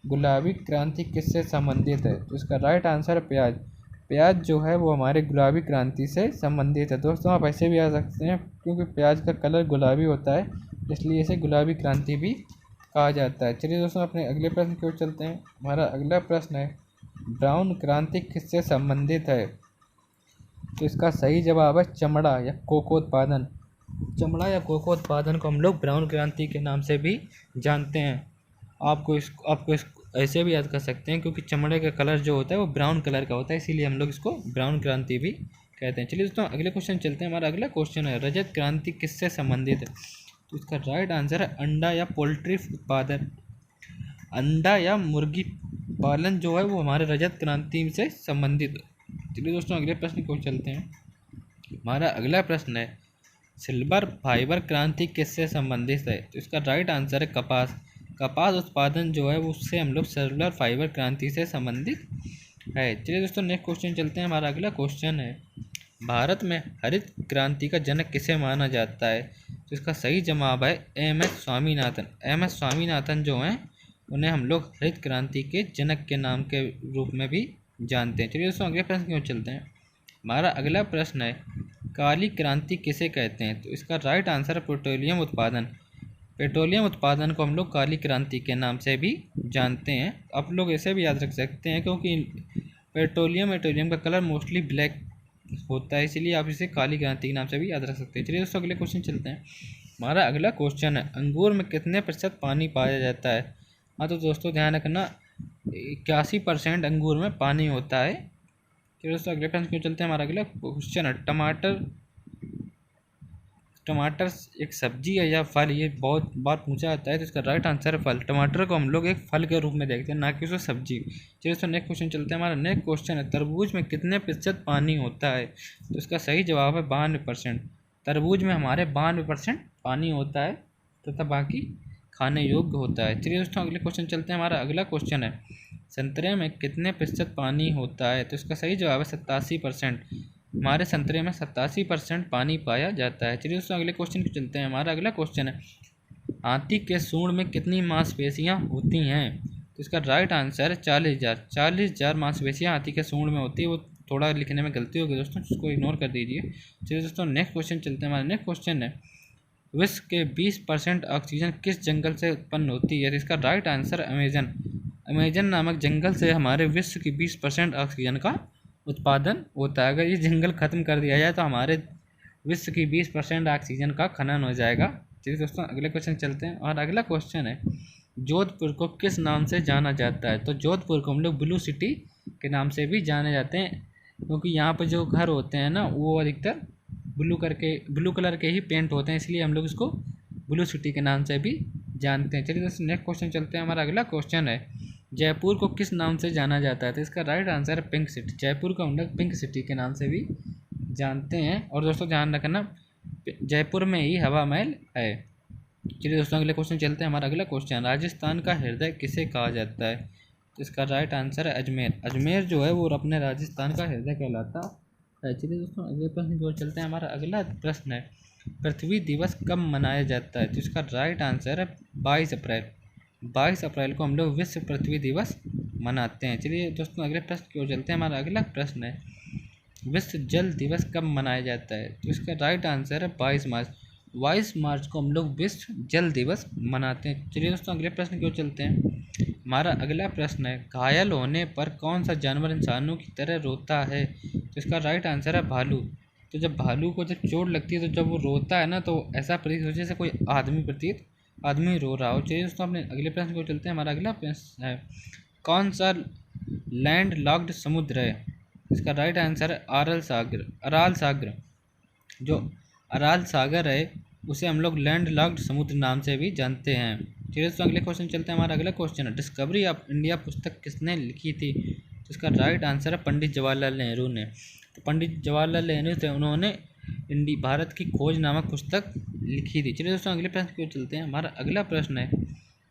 गुलाबी क्रांति किससे संबंधित है? तो इसका राइट आंसर है प्याज। प्याज जो है वो हमारे गुलाबी क्रांति से संबंधित है। दोस्तों आप ऐसे भी आ सकते हैं, क्योंकि प्याज का कलर गुलाबी होता है इसलिए इसे गुलाबी क्रांति भी कहा जाता है। चलिए दोस्तों अपने अगले प्रश्न की ओर चलते हैं। हमारा अगला प्रश्न है, ब्राउन क्रांति किससे संबंधित है? तो इसका सही जवाब है चमड़ा या कोको उत्पादन। चमड़ा या कोको उत्पादन को हम लोग ब्राउन क्रांति के नाम से भी जानते हैं। आपको ऐसे भी याद कर सकते हैं, क्योंकि चमड़े का कलर जो होता है वो ब्राउन कलर का होता है, इसीलिए हम लोग इसको ब्राउन क्रांति भी कहते हैं। चलिए दोस्तों अगले क्वेश्चन चलते हैं। हमारा अगला क्वेश्चन है, रजत क्रांति किससे संबंधित है? तो इसका राइट आंसर है अंडा या पोल्ट्री उत्पादन। अंडा या मुर्गी पालन जो है वो हमारे रजत क्रांति से संबंधित है। चलिए दोस्तों अगले प्रश्न की ओर चलते हैं। हमारा अगला प्रश्न है, सिल्वर फाइबर क्रांति किससे संबंधित है? तो इसका राइट आंसर है कपास। कपास उत्पादन जो है उससे हम लोग सिल्वर फाइबर क्रांति से संबंधित है। चलिए दोस्तों नेक्स्ट क्वेश्चन चलते हैं। हमारा अगला क्वेश्चन है, भारत में हरित क्रांति का जनक किसे माना जाता है? तो इसका सही जवाब है एम.एस. स्वामीनाथन। एम.एस. स्वामीनाथन जो हैं उन्हें हम लोग हरित क्रांति के जनक के नाम के रूप में भी जानते हैं। चलिए दोस्तों अगले प्रश्न की ओर चलते हैं। हमारा अगला प्रश्न है काली क्रांति किसे कहते हैं? तो इसका राइट आंसर है पेट्रोलियम उत्पादन। पेट्रोलियम उत्पादन को हम लोग काली क्रांति के नाम से भी जानते हैं। आप लोग ऐसे भी याद रख सकते हैं क्योंकि पेट्रोलियम का कलर मोस्टली ब्लैक होता है, इसलिए आप इसे काली क्रांति के नाम से भी याद रख सकते हैं। चलिए दोस्तों अगले क्वेश्चन चलते हैं। हमारा अगला क्वेश्चन है अंगूर में कितने प्रतिशत पानी पाया जाता है? हाँ तो दोस्तों ध्यान रखना 81% अंगूर में पानी होता है। चलिए दोस्तों अगले प्रश्न क्यों चलते हैं। हमारा अगला क्वेश्चन है टमाटर एक सब्जी है या फल? ये बहुत बार पूछा जाता है, तो इसका राइट आंसर है फल। टमाटर को हम लोग एक फल के रूप में देखते हैं, ना कि उसको सब्जी। चलिए दोस्तों नेक्स्ट क्वेश्चन चलते हैं। हमारा नेक्स्ट क्वेश्चन है तरबूज में कितने प्रतिशत पानी होता है? तो इसका सही जवाब है 92%। तरबूज में हमारे 92% पानी होता है तथा बाकी खाने योग्य होता है। चलिए दोस्तों अगले क्वेश्चन चलते हैं। हमारा अगला क्वेश्चन है संतरे में कितने प्रतिशत पानी होता है? तो इसका सही जवाब है 87%। हमारे संतरे में 87% पानी पाया जाता है। चलिए दोस्तों अगले क्वेश्चन पे चलते हैं। हमारा अगला क्वेश्चन है हाथी के सूंड में कितनी मांसपेशियां होती हैं? तो इसका राइट आंसर है 40,000 मांसपेशियां हाथी के सूंड में होती है। वो थोड़ा लिखने में गलती होगी दोस्तों, उसको इग्नोर कर दीजिए। चलिए दोस्तों नेक्स्ट क्वेश्चन चलते हैं। हमारा नेक्स्ट क्वेश्चन है विश्व के 20% ऑक्सीजन किस जंगल से उत्पन्न होती है? इसका राइट आंसर अमेजन नामक जंगल से हमारे विश्व की 20% ऑक्सीजन का उत्पादन होता है। अगर ये जंगल खत्म कर दिया जाए तो हमारे विश्व की 20% ऑक्सीजन का खनन हो जाएगा। चलिए दोस्तों अगले क्वेश्चन चलते हैं। और अगला क्वेश्चन है जोधपुर को किस नाम से जाना जाता है? तो जोधपुर को हम लोग ब्लू सिटी के नाम से भी जाने जाते हैं, क्योंकि यहाँ पर जो घर होते हैं ना वो अधिकतर ब्लू कलर के ही पेंट होते हैं, इसलिए हम लोग इसको ब्लू सिटी के नाम से भी जानते हैं। चलिए दोस्तों नेक्स्ट क्वेश्चन चलते हैं। हमारा अगला क्वेश्चन है जयपुर को किस नाम से जाना जाता है? तो इसका राइट आंसर है पिंक सिटी। जयपुर को हम लोग पिंक सिटी के नाम से भी जानते हैं। और दोस्तों ध्यान रखना जयपुर में ही हवा महल है। चलिए दोस्तों अगले क्वेश्चन चलते हैं। हमारा अगला क्वेश्चन राजस्थान का हृदय किसे कहा जाता है? तो इसका राइट आंसर है अजमेर। अजमेर जो है वो अपने राजस्थान का हृदय कहलाता है। चलिए दोस्तों अगले प्रश्न की ओर चलते हैं। हमारा अगला प्रश्न है पृथ्वी दिवस कब मनाया जाता है? तो इसका राइट आंसर है 22 अप्रैल। 22 अप्रैल को हम लोग विश्व पृथ्वी दिवस मनाते हैं। चलिए दोस्तों अगले प्रश्न की ओर चलते हैं। हमारा अगला प्रश्न है विश्व जल दिवस कब मनाया जाता है? तो इसका राइट आंसर है 22 मार्च। 22 मार्च को हम लोग विश्व जल दिवस मनाते हैं। चलिए दोस्तों अगले प्रश्न की ओर चलते हैं। हमारा अगला प्रश्न है घायल होने पर कौन सा जानवर इंसानों की तरह रोता है? तो इसका राइट आंसर है भालू। तो जब भालू को जब चोट लगती है तो जब वो रोता है ना तो ऐसा प्रतीत हो जैसे कोई आदमी रो रहा हो। चलिए दोस्तों अपने अगले प्रश्न को चलते हैं। हमारा अगला प्रश्न है कौन सा लैंड लॉक्ड समुद्र है? इसका राइट आंसर है अराल सागर। जो अराल सागर है उसे हम लोग लैंड लॉक्ड समुद्र नाम से भी जानते हैं। चलिए दोस्तों अगले क्वेश्चन चलते हैं। हमारा अगला क्वेश्चन है डिस्कवरी ऑफ इंडिया पुस्तक किसने लिखी थी? तो इसका राइट आंसर है पंडित जवाहरलाल नेहरू ने। तो पंडित जवाहरलाल नेहरू थे, उन्होंने भारत की खोज नामक पुस्तक लिखी थी। चलिए दोस्तों अगले प्रश्न की ओर चलते हैं। हमारा अगला प्रश्न है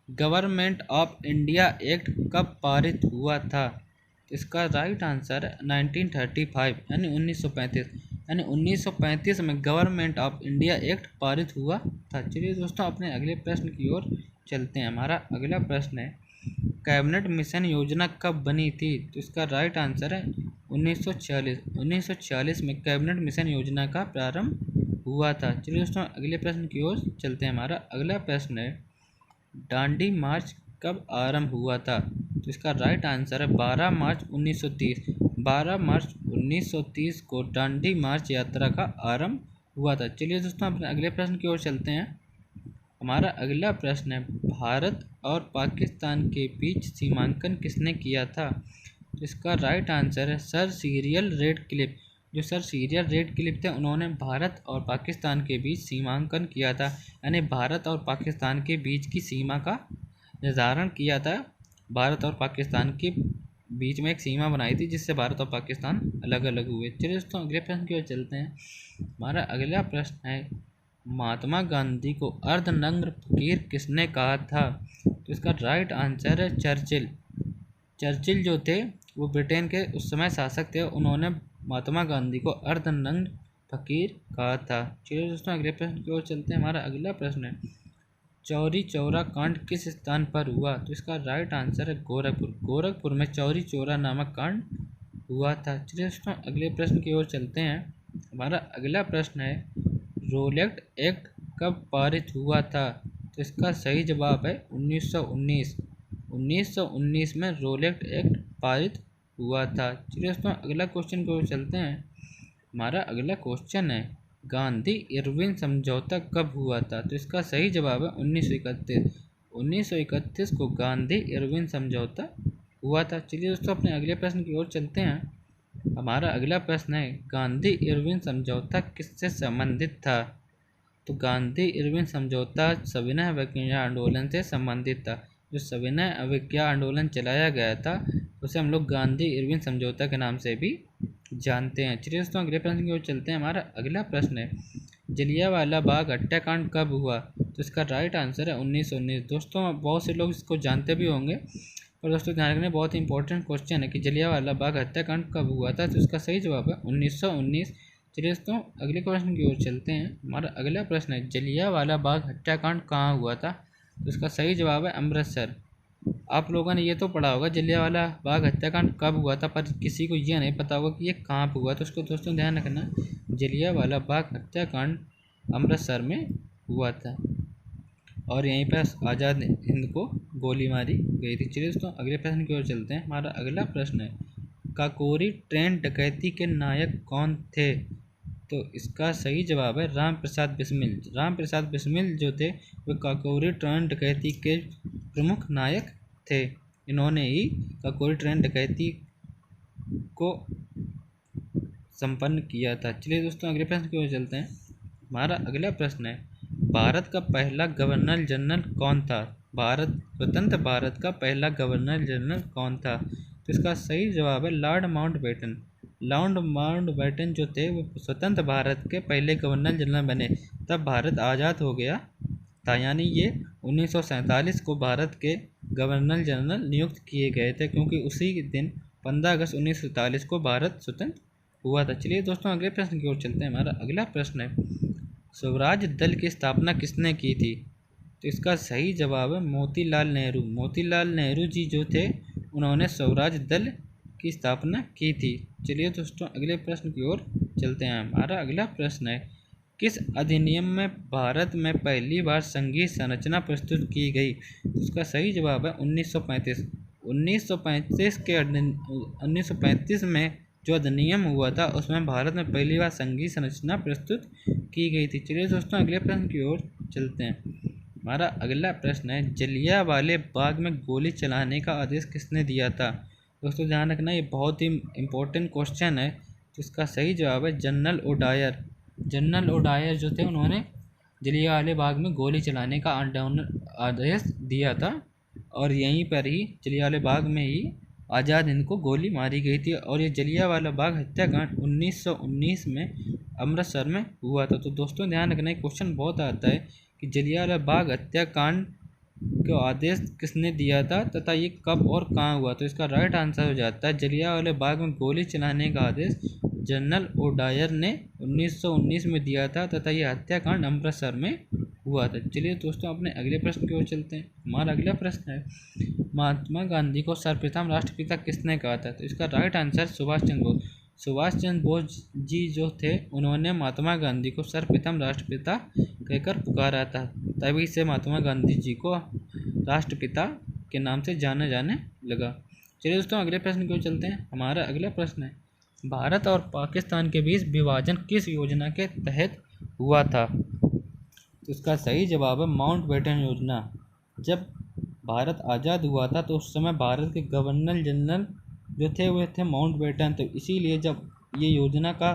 गवर्नमेंट ऑफ इंडिया एक्ट कब पारित हुआ था? तो इसका राइट आंसर है 1935 यानी 1935। यानी 1935 में गवर्नमेंट ऑफ इंडिया एक्ट पारित हुआ था। चलिए दोस्तों अपने अगले प्रश्न की ओर चलते हैं। हमारा अगला प्रश्न है कैबिनेट मिशन योजना कब बनी थी? तो इसका राइट आंसर है 1946। 1946 में कैबिनेट मिशन योजना का प्रारंभ हुआ था। चलिए दोस्तों अगले प्रश्न की ओर चलते हैं। हमारा अगला प्रश्न है दांडी मार्च कब आरंभ हुआ था? तो इसका राइट आंसर है 12 मार्च 1930। 12 मार्च 1930 को दांडी मार्च यात्रा का आरंभ हुआ था। चलिए दोस्तों अपने अगले प्रश्न की ओर चलते हैं। हमारा अगला प्रश्न है भारत और पाकिस्तान के बीच सीमांकन किसने किया था? तो इसका राइट आंसर है सर सीरियल रेडक्लिफ। जो सर सीरियल रेडक्लिफ थे उन्होंने भारत और पाकिस्तान के बीच सीमांकन किया था, यानी भारत और पाकिस्तान के बीच की सीमा का निर्धारण किया था। भारत और पाकिस्तान के बीच में एक सीमा बनाई थी जिससे भारत और पाकिस्तान अलग अलग हुए। चलिए दोस्तों अगले प्रश्न की ओर चलते हैं। हमारा अगला प्रश्न है महात्मा गांधी को अर्धनग्न फकीर किसने कहा था? तो इसका राइट आंसर है चर्चिल। चर्चिल जो थे वो ब्रिटेन के उस समय शासक थे, उन्होंने महात्मा गांधी को अर्धनग्न फकीर कहा था। चलिए दोस्तों अगले प्रश्न की ओर चलते हैं। हमारा अगला प्रश्न है चौरी चौरा कांड किस स्थान पर हुआ? तो इसका राइट आंसर है गोरखपुर। गोरखपुर में चौरी चौरा नामक कांड हुआ था। चलिए दोस्तों अगले प्रश्न की ओर चलते हैं। हमारा अगला प्रश्न है रोलेट एक्ट कब पारित हुआ था? तो इसका सही जवाब है 1919। 1919 में रोलेट एक्ट पारित हुआ था। चलिए दोस्तों अगला क्वेश्चन की ओर चलते हैं। हमारा अगला क्वेश्चन है गांधी इरविन समझौता कब हुआ था? तो इसका सही जवाब है 1931। 1931 को गांधी इरविन समझौता हुआ था। चलिए दोस्तों अपने अगले प्रश्न की ओर चलते हैं। हमारा अगला प्रश्न है गांधी इरविन समझौता किससे संबंधित था? तो गांधी इरविन समझौता सविनय अवज्ञा आंदोलन से संबंधित था। जो सविनय अवज्ञा आंदोलन चलाया गया था उसे हम लोग गांधी इरविन समझौता के नाम से भी जानते हैं। चलिए दोस्तों अगले प्रश्न की ओर चलते हैं। हमारा अगला प्रश्न है जलियांवाला बाग हत्याकांड कब हुआ? तो इसका राइट आंसर है 1919। दोस्तों बहुत से लोग इसको जानते भी होंगे, पर दोस्तों ध्यान रखना बहुत ही इंपॉर्टेंट क्वेश्चन है कि जलियांवाला बाग हत्याकांड कब हुआ था? तो इसका सही जवाब है 1919। चलिए दोस्तों अगले क्वेश्चन की ओर चलते हैं। हमारा अगला प्रश्न है जलियांवाला बाग हत्याकांड कहाँ हुआ था? तो इसका सही जवाब है अमृतसर। आप लोगों ने ये तो पढ़ा होगा जलियांवाला बाग हत्याकांड कब हुआ था, पर किसी को ये नहीं पता होगा कि ये कहाँ पर हुआ। तो उसको दोस्तों ध्यान रखना, जलियांवाला बाग हत्याकांड अमृतसर में हुआ था और यहीं पर आज़ाद हिंद को गोली मारी गई थी। चलिए दोस्तों अगले प्रश्न की ओर चलते हैं। हमारा अगला प्रश्न है काकोरी ट्रेन डकैती के नायक कौन थे? तो इसका सही जवाब है राम प्रसाद बिस्मिल। राम प्रसाद बिस्मिल जो थे वे काकोरी ट्रेन डकैती के प्रमुख नायक थे। इन्होंने ही काकोरी ट्रेन डकैती को संपन्न किया था। चलिए दोस्तों अगले प्रश्न की ओर चलते हैं। हमारा अगला प्रश्न है भारत का पहला गवर्नर जनरल कौन था? स्वतंत्र भारत का पहला गवर्नर जनरल कौन था? तो इसका सही जवाब है लॉर्ड माउंटबेटन। लॉर्ड माउंटबेटन जो थे वो स्वतंत्र भारत के पहले गवर्नर जनरल बने तब भारत आज़ाद हो गया था, यानी ये 1947 को भारत के गवर्नर जनरल नियुक्त किए गए थे, क्योंकि उसी दिन 15 अगस्त 1947 को भारत स्वतंत्र हुआ था। चलिए दोस्तों अगले प्रश्न की ओर चलते हैं। हमारा अगला प्रश्न है स्वराज दल की स्थापना किसने की थी? तो इसका सही जवाब है मोतीलाल नेहरू। मोतीलाल नेहरू जी जो थे उन्होंने स्वराज दल की स्थापना की थी। चलिए दोस्तों अगले प्रश्न की ओर चलते हैं। हमारा अगला प्रश्न है किस अधिनियम में भारत में पहली बार संघीय संरचना प्रस्तुत की गई? तो इसका सही जवाब है 1935। 1935 में जो अधिनियम हुआ था उसमें भारत में पहली बार संघीय संरचना प्रस्तुत की गई थी। चलिए दोस्तों अगले प्रश्न की ओर चलते हैं। हमारा अगला प्रश्न है जलियांवाले बाग में गोली चलाने का आदेश किसने दिया था? दोस्तों ध्यान रखना ये बहुत ही इम्पोर्टेंट क्वेश्चन है। तो इसका सही जवाब है जनरल ओडायर। जनरल ओडायर जो थे उन्होंने जलियांवाले बाग में गोली चलाने का आदेश दिया था और यहीं पर ही जलियांवाले बाग में ही आज़ाद हिंद को गोली मारी गई थी और ये जलियांवाला बाग हत्याकांड 1919 में अमृतसर में हुआ था। तो दोस्तों ध्यान रखना क्वेश्चन बहुत आता है कि जलियांवाला बाग हत्याकांड को आदेश किसने दिया था तथा ये कब और कहाँ हुआ? तो इसका राइट आंसर हो जाता है जलियांवाला बाग में गोली चलाने का आदेश जनरल ओडायर ने 1919 में दिया था तथा ये हत्याकांड अमृतसर में हुआ था। चलिए दोस्तों अपने अगले प्रश्न की ओर चलते हैं। हमारा अगला प्रश्न है महात्मा गांधी को सर्वप्रथम राष्ट्रपिता किसने कहा था? तो इसका राइट आंसर सुभाष चंद्र बोस। सुभाष चंद्र बोस जी जो थे उन्होंने महात्मा गांधी को सर्वप्रथम राष्ट्रपिता कहकर पुकारा था, तभी से महात्मा गांधी जी को राष्ट्रपिता के नाम से जाना जाने लगा। चलिए दोस्तों अगले प्रश्न की ओर चलते हैं। हमारा अगला प्रश्न है भारत और पाकिस्तान के बीच विभाजन किस योजना के तहत हुआ था? तो इसका सही जवाब है माउंटबेटन योजना। जब भारत आज़ाद हुआ था तो उस समय भारत के गवर्नर जनरल जो थे वो थे माउंटबेटन, तो इसीलिए जब ये योजना का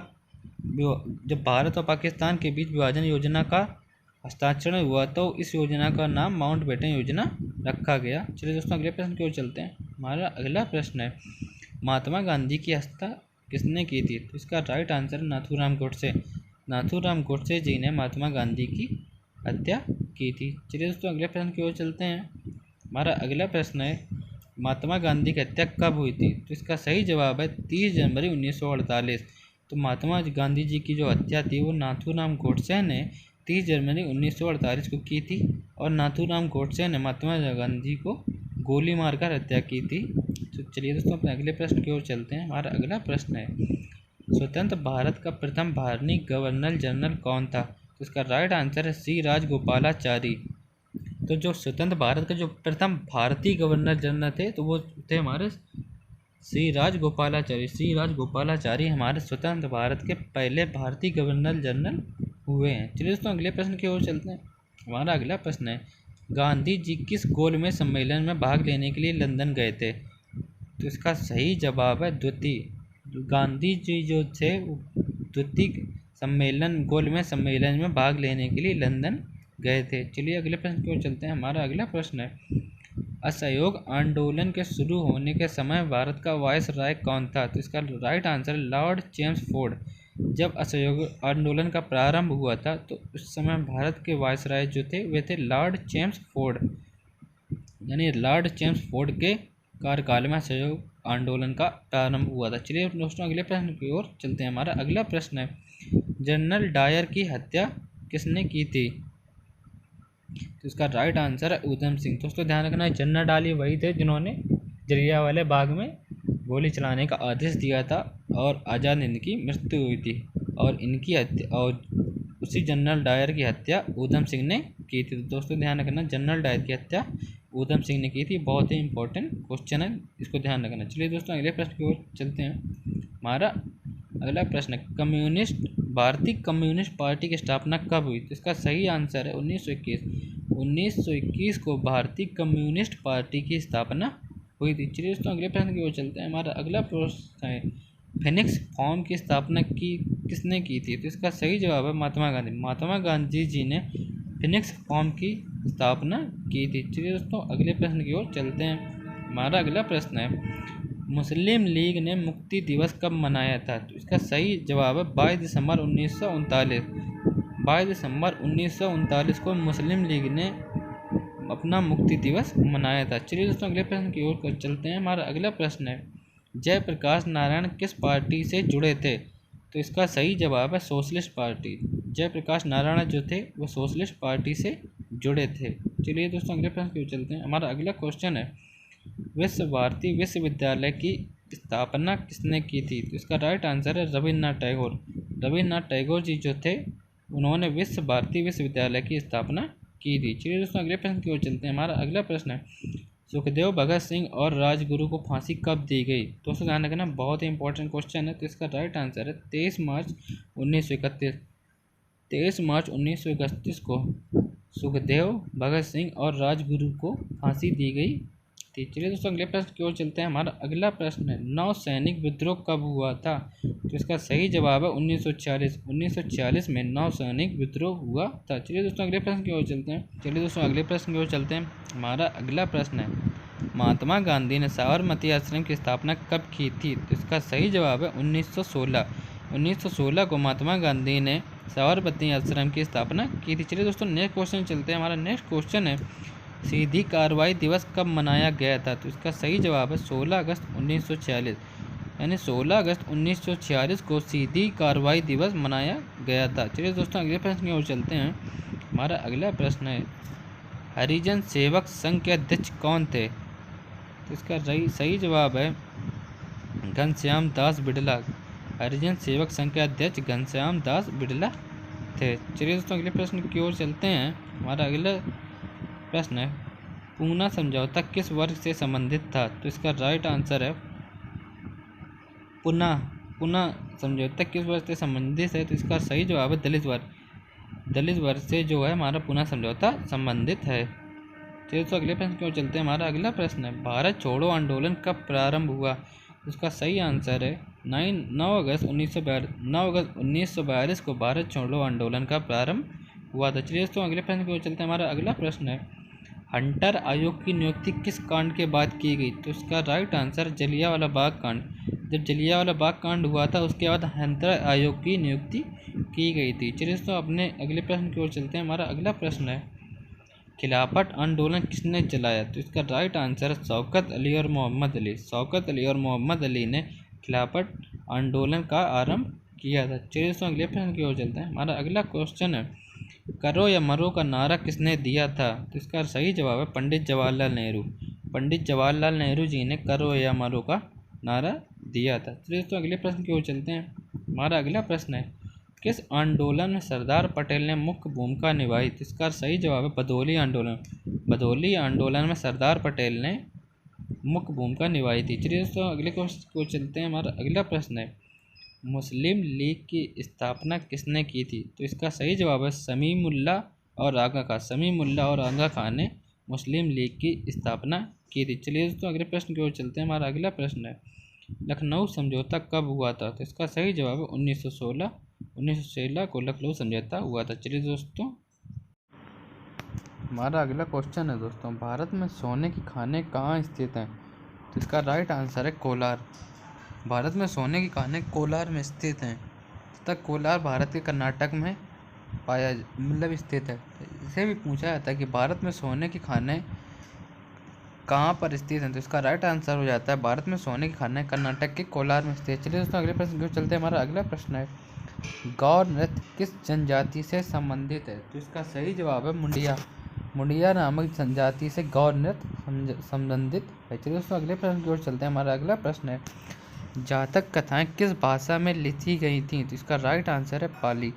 जब भारत और पाकिस्तान के बीच विभाजन योजना का हस्ताक्षर हुआ तो इस योजना का नाम माउंटबेटन योजना रखा गया। चलिए दोस्तों अगले प्रश्न की ओर चलते हैं। हमारा अगला प्रश्न है महात्मा गांधी की हत्या किसने की थी? तो इसका राइट आंसर नाथूराम गोडसे। नाथूराम गोडसे जी ने महात्मा गांधी की हत्या की थी। चलिए दोस्तों अगले प्रश्न की ओर चलते हैं। हमारा अगला प्रश्न है महात्मा गांधी की हत्या कब हुई थी? तो इसका सही जवाब है 30 जनवरी 1948। तो महात्मा गांधी जी की जो हत्या थी वो नाथूराम गोडसे ने 30 जनवरी 1948 को की थी और नाथूराम गोडसे ने महात्मा गांधी को गोली मारकर हत्या की थी। तो चलिए दोस्तों अपने अगले प्रश्न की ओर चलते हैं। हमारा अगला प्रश्न है, स्वतंत्र भारत का प्रथम भारतीय गवर्नर जनरल कौन था? तो इसका राइट आंसर है सी राजगोपालाचारी। तो जो स्वतंत्र भारत का जो प्रथम भारतीय गवर्नर जनरल थे तो वो थे हमारे सी राजगोपालाचारी। सी राजगोपालाचारी हमारे स्वतंत्र भारत के पहले भारतीय गवर्नर जनरल हुए हैं। चलिए दोस्तों अगले प्रश्न की ओर चलते हैं। हमारा अगला प्रश्न है, गांधी जी किस गोलमेज सम्मेलन में भाग लेने के लिए लंदन गए थे? तो इसका सही जवाब है द्वितीय। गांधी जी जो थे द्वितीय सम्मेलन गोलमेज सम्मेलन में भाग लेने के लिए लंदन गए थे। चलिए अगले प्रश्न की ओर चलते हैं। हमारा अगला प्रश्न है, असहयोग आंदोलन के शुरू होने के समय भारत का वायसराय कौन था? तो इसका राइट आंसर है लॉर्ड चेम्सफोर्ड। जब असहयोग आंदोलन का प्रारंभ हुआ था तो उस समय भारत के वायसराय जो थे वे थे लॉर्ड चेम्सफोर्ड, यानी लॉर्ड चेम्सफोर्ड के कार्यकाल में असहयोग आंदोलन का प्रारंभ हुआ था। चलिए दोस्तों अगले प्रश्न की ओर चलते हैं। हमारा अगला प्रश्न है, जनरल डायर की हत्या किसने की थी? तो इसका राइट आंसर है ऊधम सिंह। दोस्तों ध्यान रखना, जनरल डायर वही थे जिन्होंने जलियांवाला बाग में गोली चलाने का आदेश दिया था और आज़ाद हिंद की मृत्यु हुई थी और इनकी हत्या और उसी जनरल डायर की हत्या ऊधम सिंह ने की थी। तो दोस्तों ध्यान रखना, जनरल डायर की हत्या ऊधम सिंह ने की थी। बहुत ही इंपॉर्टेंट क्वेश्चन है, इसको ध्यान रखना। चलिए दोस्तों अगले प्रश्न की ओर चलते हैं। हमारा अगला प्रश्न है, भारतीय कम्युनिस्ट पार्टी की स्थापना कब हुई? तो इसका सही आंसर है 1921। 1921 को भारतीय कम्युनिस्ट पार्टी की स्थापना हुई थी। चलिए दोस्तों अगले प्रश्न की ओर चलते हैं। हमारा अगला प्रश्न है, फिनिक्स फॉर्म की स्थापना किसने की थी? तो इसका सही जवाब है महात्मा गांधी। महात्मा गांधी जी ने फिनिक्स फॉर्म की स्थापना की थी। चलिए दोस्तों अगले प्रश्न की ओर चलते हैं। हमारा अगला प्रश्न है, मुस्लिम लीग ने मुक्ति दिवस कब मनाया था? तो इसका सही जवाब है 22 दिसंबर 1939। 22 दिसंबर 1939 को मुस्लिम लीग ने अपना मुक्ति दिवस मनाया था। चलिए दोस्तों अगले प्रश्न की ओर चलते हैं। हमारा अगला प्रश्न है, जयप्रकाश नारायण किस पार्टी से जुड़े थे? तो इसका सही जवाब है सोशलिस्ट पार्टी। जयप्रकाश नारायण जो थे वो सोशलिस्ट पार्टी से जुड़े थे। चलिए दोस्तों अगले प्रश्न की ओर चलते हैं। हमारा अगला क्वेश्चन है, विश्व भारती विश्वविद्यालय की स्थापना किसने की थी? तो इसका राइट आंसर है रविन्द्रनाथ टैगोर। रविन्द्रनाथ टैगोर जी जो थे उन्होंने विश्व भारती विश्वविद्यालय की स्थापना की थी। चलिए दोस्तों अगले प्रश्न की ओर चलते हैं। हमारा अगला प्रश्न है, सुखदेव भगत सिंह और राजगुरु को फांसी कब दी गई? दोस्तों ध्यान रखना, बहुत ही इंपॉर्टेंट क्वेश्चन है। तो इसका राइट आंसर है 23 मार्च 1931। 23 मार्च 1931 को सुखदेव भगत सिंह और राजगुरु को फांसी दी गई थी। चलिए दोस्तों अगले प्रश्न की ओर चलते हैं। हमारा अगला प्रश्न है, नौ सैनिक विद्रोह कब हुआ था? तो इसका सही जवाब है 1946। 1946 में नौ सैनिक विद्रोह हुआ था। चलिए दोस्तों अगले प्रश्न की ओर चलते हैं। हमारा अगला प्रश्न है, महात्मा गांधी ने साबरमती आश्रम की स्थापना कब की थी? तो इसका सही जवाब है 1916। 1916 को महात्मा गांधी ने साबरमती आश्रम की स्थापना की थी। चलिए दोस्तों नेक्स्ट क्वेश्चन चलते हैं। हमारा नेक्स्ट क्वेश्चन है, सीधी कार्रवाई दिवस कब मनाया गया था? तो इसका सही जवाब है 16 अगस्त 1946। यानी 16 अगस्त 1946 को सीधी कार्रवाई दिवस मनाया गया था। चलिए दोस्तों अगले प्रश्न की ओर चलते हैं। हमारा अगला प्रश्न है, हरिजन सेवक संघ के अध्यक्ष कौन थे? तो इसका सही जवाब है घनश्याम दास बिड़ला। हरिजन सेवक संघ के अध्यक्ष घनश्याम दास बिड़ला थे। चलिए दोस्तों अगले प्रश्न की ओर चलते हैं। हमारा अगला प्रश्न है, पूना समझौता किस वर्ग से संबंधित था? तो इसका राइट आंसर है पूना समझौता किस वर्ग से संबंधित है? तो इसका सही जवाब है दलित वर्ग। दलित वर्ग से जो है हमारा पूना समझौता संबंधित है। चलिए तो अगले प्रश्न की ओर चलते हैं। हमारा अगला प्रश्न है, भारत छोड़ो आंदोलन कब प्रारंभ हुआ? इसका सही आंसर है 9 अगस्त 1942 को भारत छोड़ो आंदोलन का प्रारंभ हुआ था। चलिए दोस्तों अगले प्रश्न की ओर चलते हैं। हमारा अगला प्रश्न है, हंटर आयोग की नियुक्ति किस कांड के बाद की गई? तो इसका राइट आंसर जलियांवाला बाग कांड। जब जलियांवाला बाग कांड हुआ था उसके बाद हंटर आयोग की नियुक्ति की गई थी। चलिए दोस्तों अपने अगले प्रश्न की ओर चलते हैं। हमारा अगला प्रश्न है, खिलाफत आंदोलन किसने चलाया? तो इसका राइट आंसर है शौकत अली और मोहम्मद अली। शौकत अली और मोहम्मद अली ने खिलाफत आंदोलन का आरंभ किया था। चलिए दोस्तों अगले प्रश्न की ओर चलते हैं। हमारा अगला क्वेश्चन है, करो या मरो का नारा किसने दिया था? तो इसका सही जवाब है पंडित जवाहरलाल नेहरू। पंडित जवाहरलाल नेहरू जी ने करो या मरो का नारा दिया था। चलिए दोस्तों अगले प्रश्न की ओर चलते हैं। हमारा अगला प्रश्न है, किस आंदोलन में सरदार पटेल ने मुख्य भूमिका निभाई? तो इसका सही जवाब है भदोली आंदोलन। भदोली आंदोलन में सरदार पटेल ने मुख्य भूमिका निभाई थी। चलिए दोस्तों अगले क्वेश्चन को चलते हैं। हमारा अगला प्रश्न है, मुस्लिम लीग की स्थापना किसने की थी? तो इसका सही जवाब है समीमुल्ला और आगा खान। समीमुल्ला और आगा खान ने मुस्लिम लीग की स्थापना की थी। चलिए दोस्तों अगले प्रश्न की ओर चलते हैं। हमारा अगला प्रश्न है, लखनऊ समझौता कब हुआ था? तो इसका सही जवाब है 1916 को लखनऊ समझौता हुआ था। चलिए दोस्तों हमारा अगला क्वेश्चन है दोस्तों, भारत में सोने की खानें कहाँ स्थित हैं? तो इसका राइट आंसर है कोलार। भारत में सोने की खानें कोलार में स्थित हैं तथा कोलार भारत के कर्नाटक में स्थित है। इसे भी पूछा जाता है कि भारत में सोने की खानें कहाँ पर स्थित हैं, तो इसका राइट आंसर हो जाता है भारत में सोने की खानें कर्नाटक के कोलार में स्थित। चलिए दोस्तों अगले प्रश्न की चलते हैं। हमारा अगला प्रश्न है, गौर नृत्य किस जनजाति से संबंधित है? तो इसका सही जवाब है मुंडिया। मुंडिया नामक जनजाति से गौर नृत्य संबंधित है। चलिए दोस्तों अगले प्रश्न की ओर चलते हैं। हमारा अगला प्रश्न है, जातक कथाएं किस भाषा में लिखी गई थी? तो इसका राइट आंसर है पाली।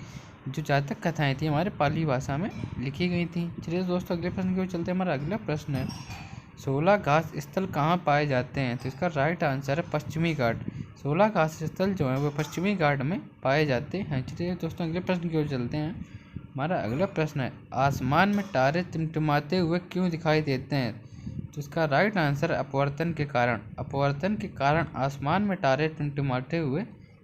जो जातक कथाएं थी हमारे पाली भाषा में लिखी गई थी। चलिए दोस्तों अगले प्रश्न की ओर चलते हैं। हमारा अगला प्रश्न है, 16 घास स्थल कहाँ पाए जाते हैं? तो इसका राइट आंसर है पश्चिमी घाट। 16 घास स्थल जो है वो पश्चिमी घाट में पाए जाते हैं। चलिए दोस्तों अगले प्रश्न की ओर चलते हैं। हमारा अगला प्रश्न है, आसमान में तारे टिमटिमाते हुए क्यों दिखाई देते हैं? तो इसका राइट आंसर अपवर्तन के कारण। अपवर्तन के कारण आसमान में तारे टिमटिमाते हुए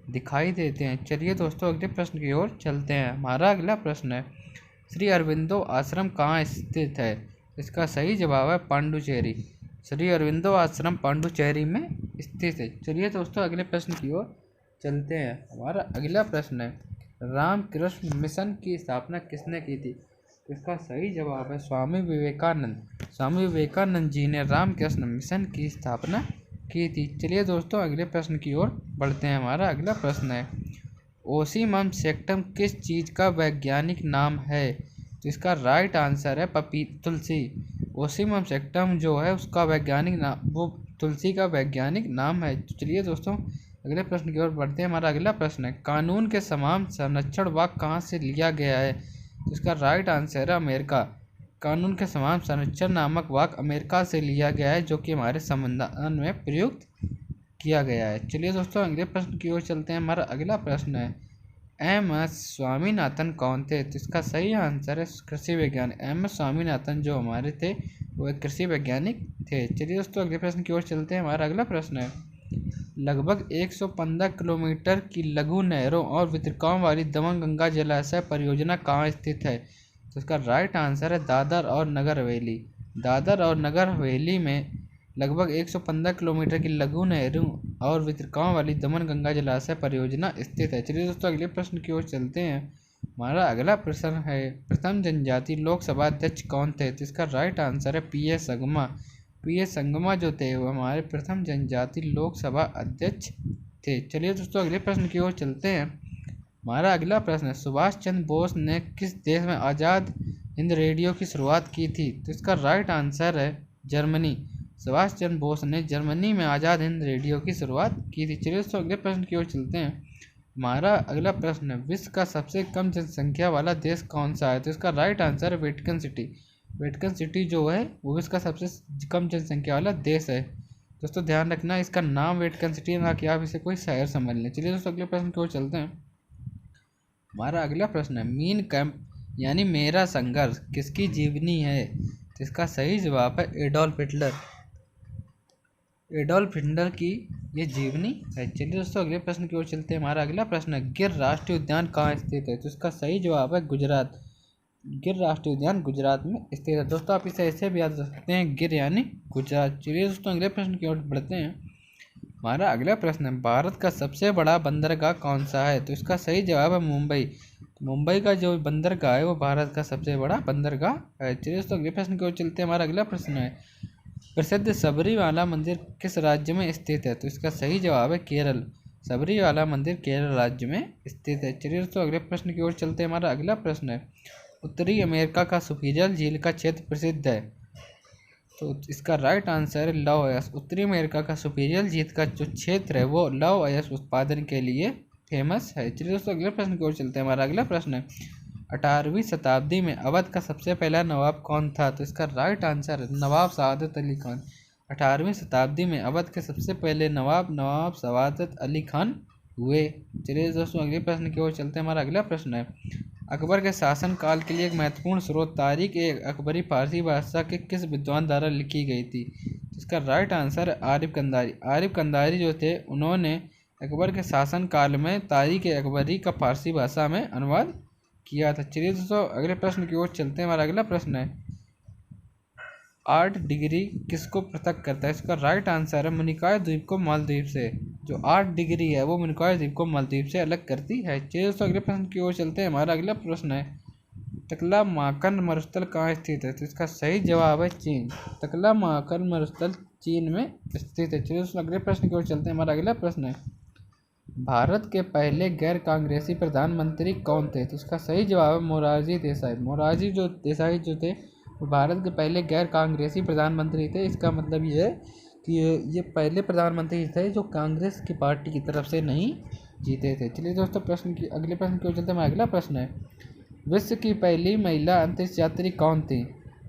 दिखाई देते हैं। चलिए दोस्तों अगले प्रश्न की ओर चलते हैं। हमारा अगला प्रश्न है, श्री अरविंदो आश्रम कहाँ स्थित है? इसका सही जवाब है पांडुचेरी। श्री अरविंदो आश्रम पांडुचेरी में स्थित है। चलिए दोस्तों अगले प्रश्न की ओर चलते हैं। हमारा अगला प्रश्न है, रामकृष्ण मिशन की स्थापना किसने की थी? इसका सही जवाब है स्वामी विवेकानंद। स्वामी विवेकानंद जी ने रामकृष्ण मिशन की स्थापना की थी। चलिए दोस्तों अगले प्रश्न की ओर बढ़ते हैं। हमारा अगला प्रश्न है, ओसीमम सेक्टम किस चीज़ का वैज्ञानिक नाम है? तो इसका राइट आंसर है तुलसी। ओसीमम सेक्टम जो है उसका वैज्ञानिक नाम वो तुलसी का वैज्ञानिक नाम है। चलिए दोस्तों अगले प्रश्न की ओर बढ़ते हैं। हमारा अगला प्रश्न है, कानून के समान संरक्षण वाक्य कहाँ से लिया गया है? तो इसका राइट आंसर है अमेरिका। कानून के समान संरक्षण नामक वाक्य अमेरिका से लिया गया है, जो कि हमारे संविधान में प्रयुक्त किया गया है। चलिए दोस्तों अगले प्रश्न की ओर चलते हैं। हमारा अगला प्रश्न है, एम.एस. स्वामीनाथन कौन थे? तो इसका सही आंसर है कृषि वैज्ञानिक। एम.एस. स्वामीनाथन जो हमारे थे वो एक कृषि वैज्ञानिक थे। चलिए दोस्तों अगले प्रश्न की ओर चलते हैं। हमारा अगला प्रश्न है, लगभग 115 किलोमीटर की लघु नहरों और वितरकों वाली दमन गंगा जलाशय परियोजना कहाँ स्थित है? तो इसका राइट आंसर है दादर और नगर हवेली। दादर और नगर हवेली में लगभग 115 किलोमीटर की लघु नहरों और वितरकों वाली दमन गंगा जलाशय परियोजना स्थित है। चलिए दोस्तों अगले प्रश्न की ओर चलते हैं। हमारा अगला प्रश्न है, प्रथम जनजाति लोकसभा अध्यक्ष कौन थे? तो इसका राइट आंसर है पी.एस. संगमा। पी.एस. संगमा जो थे वो हमारे प्रथम जनजाति लोकसभा अध्यक्ष थे। चलिए दोस्तों अगले प्रश्न की ओर चलते हैं। हमारा अगला प्रश्न है, सुभाष चंद्र बोस ने किस देश में आज़ाद हिंद रेडियो की शुरुआत की थी? तो इसका राइट आंसर है जर्मनी। सुभाष चंद्र बोस ने जर्मनी में आज़ाद हिंद रेडियो की शुरुआत की थी। चलिए दोस्तों अगले प्रश्न की ओर चलते हैं। हमारा अगला प्रश्न है, विश्व का सबसे कम जनसंख्या वाला देश कौन सा है? तो इसका राइट आंसर है वेटिकन सिटी। वेटिकन सिटी जो है वो विश्व का सबसे कम जनसंख्या वाला देश है। दोस्तों ध्यान रखना इसका नाम वेटिकन सिटी है, ना कि आप इसे कोई शहर समझ लें। चलिए दोस्तों अगले प्रश्न की ओर चलते हैं। हमारा अगला प्रश्न है, मीन कैंप यानी मेरा संघर्ष किसकी जीवनी है? तो इसका सही जवाब है एडोल्फ हिटलर। एडोल्फ हिटलर की ये जीवनी है। चलिए दोस्तों अगले प्रश्न की ओर चलते हैं। हमारा अगला प्रश्न है, गिर राष्ट्रीय उद्यान कहाँ स्थित है? तो इसका सही जवाब है गुजरात। गिर राष्ट्रीय उद्यान गुजरात में स्थित है। दोस्तों आप इसे ऐसे भी याद रख सकते हैं, गिर यानी गुजरात। चलिए दोस्तों अगले प्रश्न की ओर बढ़ते हैं। हमारा अगला प्रश्न है, भारत का सबसे बड़ा बंदरगाह कौन सा है? तो इसका सही जवाब है मुंबई। मुंबई का जो बंदरगाह है वो भारत का सबसे बड़ा बंदरगाह है। चलिए दोस्तों अगले प्रश्न की ओर चलते हैं। हमारा अगला प्रश्न है, प्रसिद्ध सबरीमाला मंदिर किस राज्य में स्थित है? तो इसका सही जवाब है केरल। सबरीवाला मंदिर केरल राज्य में स्थित है। चलिए दोस्तों अगले प्रश्न की ओर चलते हैं। हमारा अगला प्रश्न है, उत्तरी अमेरिका का सुपीरियर झील का क्षेत्र प्रसिद्ध है। तो इसका राइट आंसर है लौह अयस्क। उत्तरी अमेरिका का सुपीरियर झील का जो क्षेत्र है वो लौह अयस्क उत्पादन के लिए फेमस है। चलिए दोस्तों अगले प्रश्न की ओर चलते हैं। हमारा अगला प्रश्न है, 18वीं शताब्दी में अवध का सबसे पहला नवाब कौन था? तो इसका राइट आंसर है नवाब सआदत अली खान। 18वीं शताब्दी में अवध के सबसे पहले नवाब सआदत अली खान हुए। चलिए दोस्तों अगले प्रश्न की ओर चलते हैं। हमारा अगला प्रश्न है, अकबर के शासन काल के लिए एक महत्वपूर्ण स्रोत तारीख एक अकबरी फारसी भाषा के किस विद्वान द्वारा लिखी गई थी? इसका राइट आंसर है आरिफ कंदारी। आरिफ कंदारी जो थे उन्होंने अकबर के शासन काल में तारीख अकबरी का फारसी भाषा में अनुवाद किया था। चलिए दोस्तों अगले प्रश्न की ओर चलते हैं। हमारा अगला प्रश्न है, 8 डिग्री किसको पृथक करता है? इसका राइट आंसर है मनिकॉय द्वीप को मालदीव से। जो 8 डिग्री है वो मनिकॉय द्वीप को मालदीव से अलग करती है। चलिए दोस्तों अगले प्रश्न की ओर चलते हैं। हमारा अगला प्रश्न है, तकला-माकन मरुस्थल कहाँ स्थित है? तो इसका सही जवाब है चीन। तकला-माकन मरुस्थल चीन में स्थित है। चलिए दोस्तों अगले प्रश्न की ओर चलते हैं। हमारा अगला प्रश्न है, भारत के पहले गैर कांग्रेसी प्रधानमंत्री कौन थे? तो इसका सही जवाब है मोरारजी देसाई। मोरारजी देसाई जो थे वो भारत के पहले गैर कांग्रेसी प्रधानमंत्री थे। इसका मतलब ये है कि ये पहले प्रधानमंत्री थे जो कांग्रेस की पार्टी की तरफ से नहीं जीते थे। चलिए दोस्तों अगले प्रश्न की ओर चलते हैं। अगला प्रश्न है, विश्व की पहली महिला अंतरिक्ष यात्री कौन थी?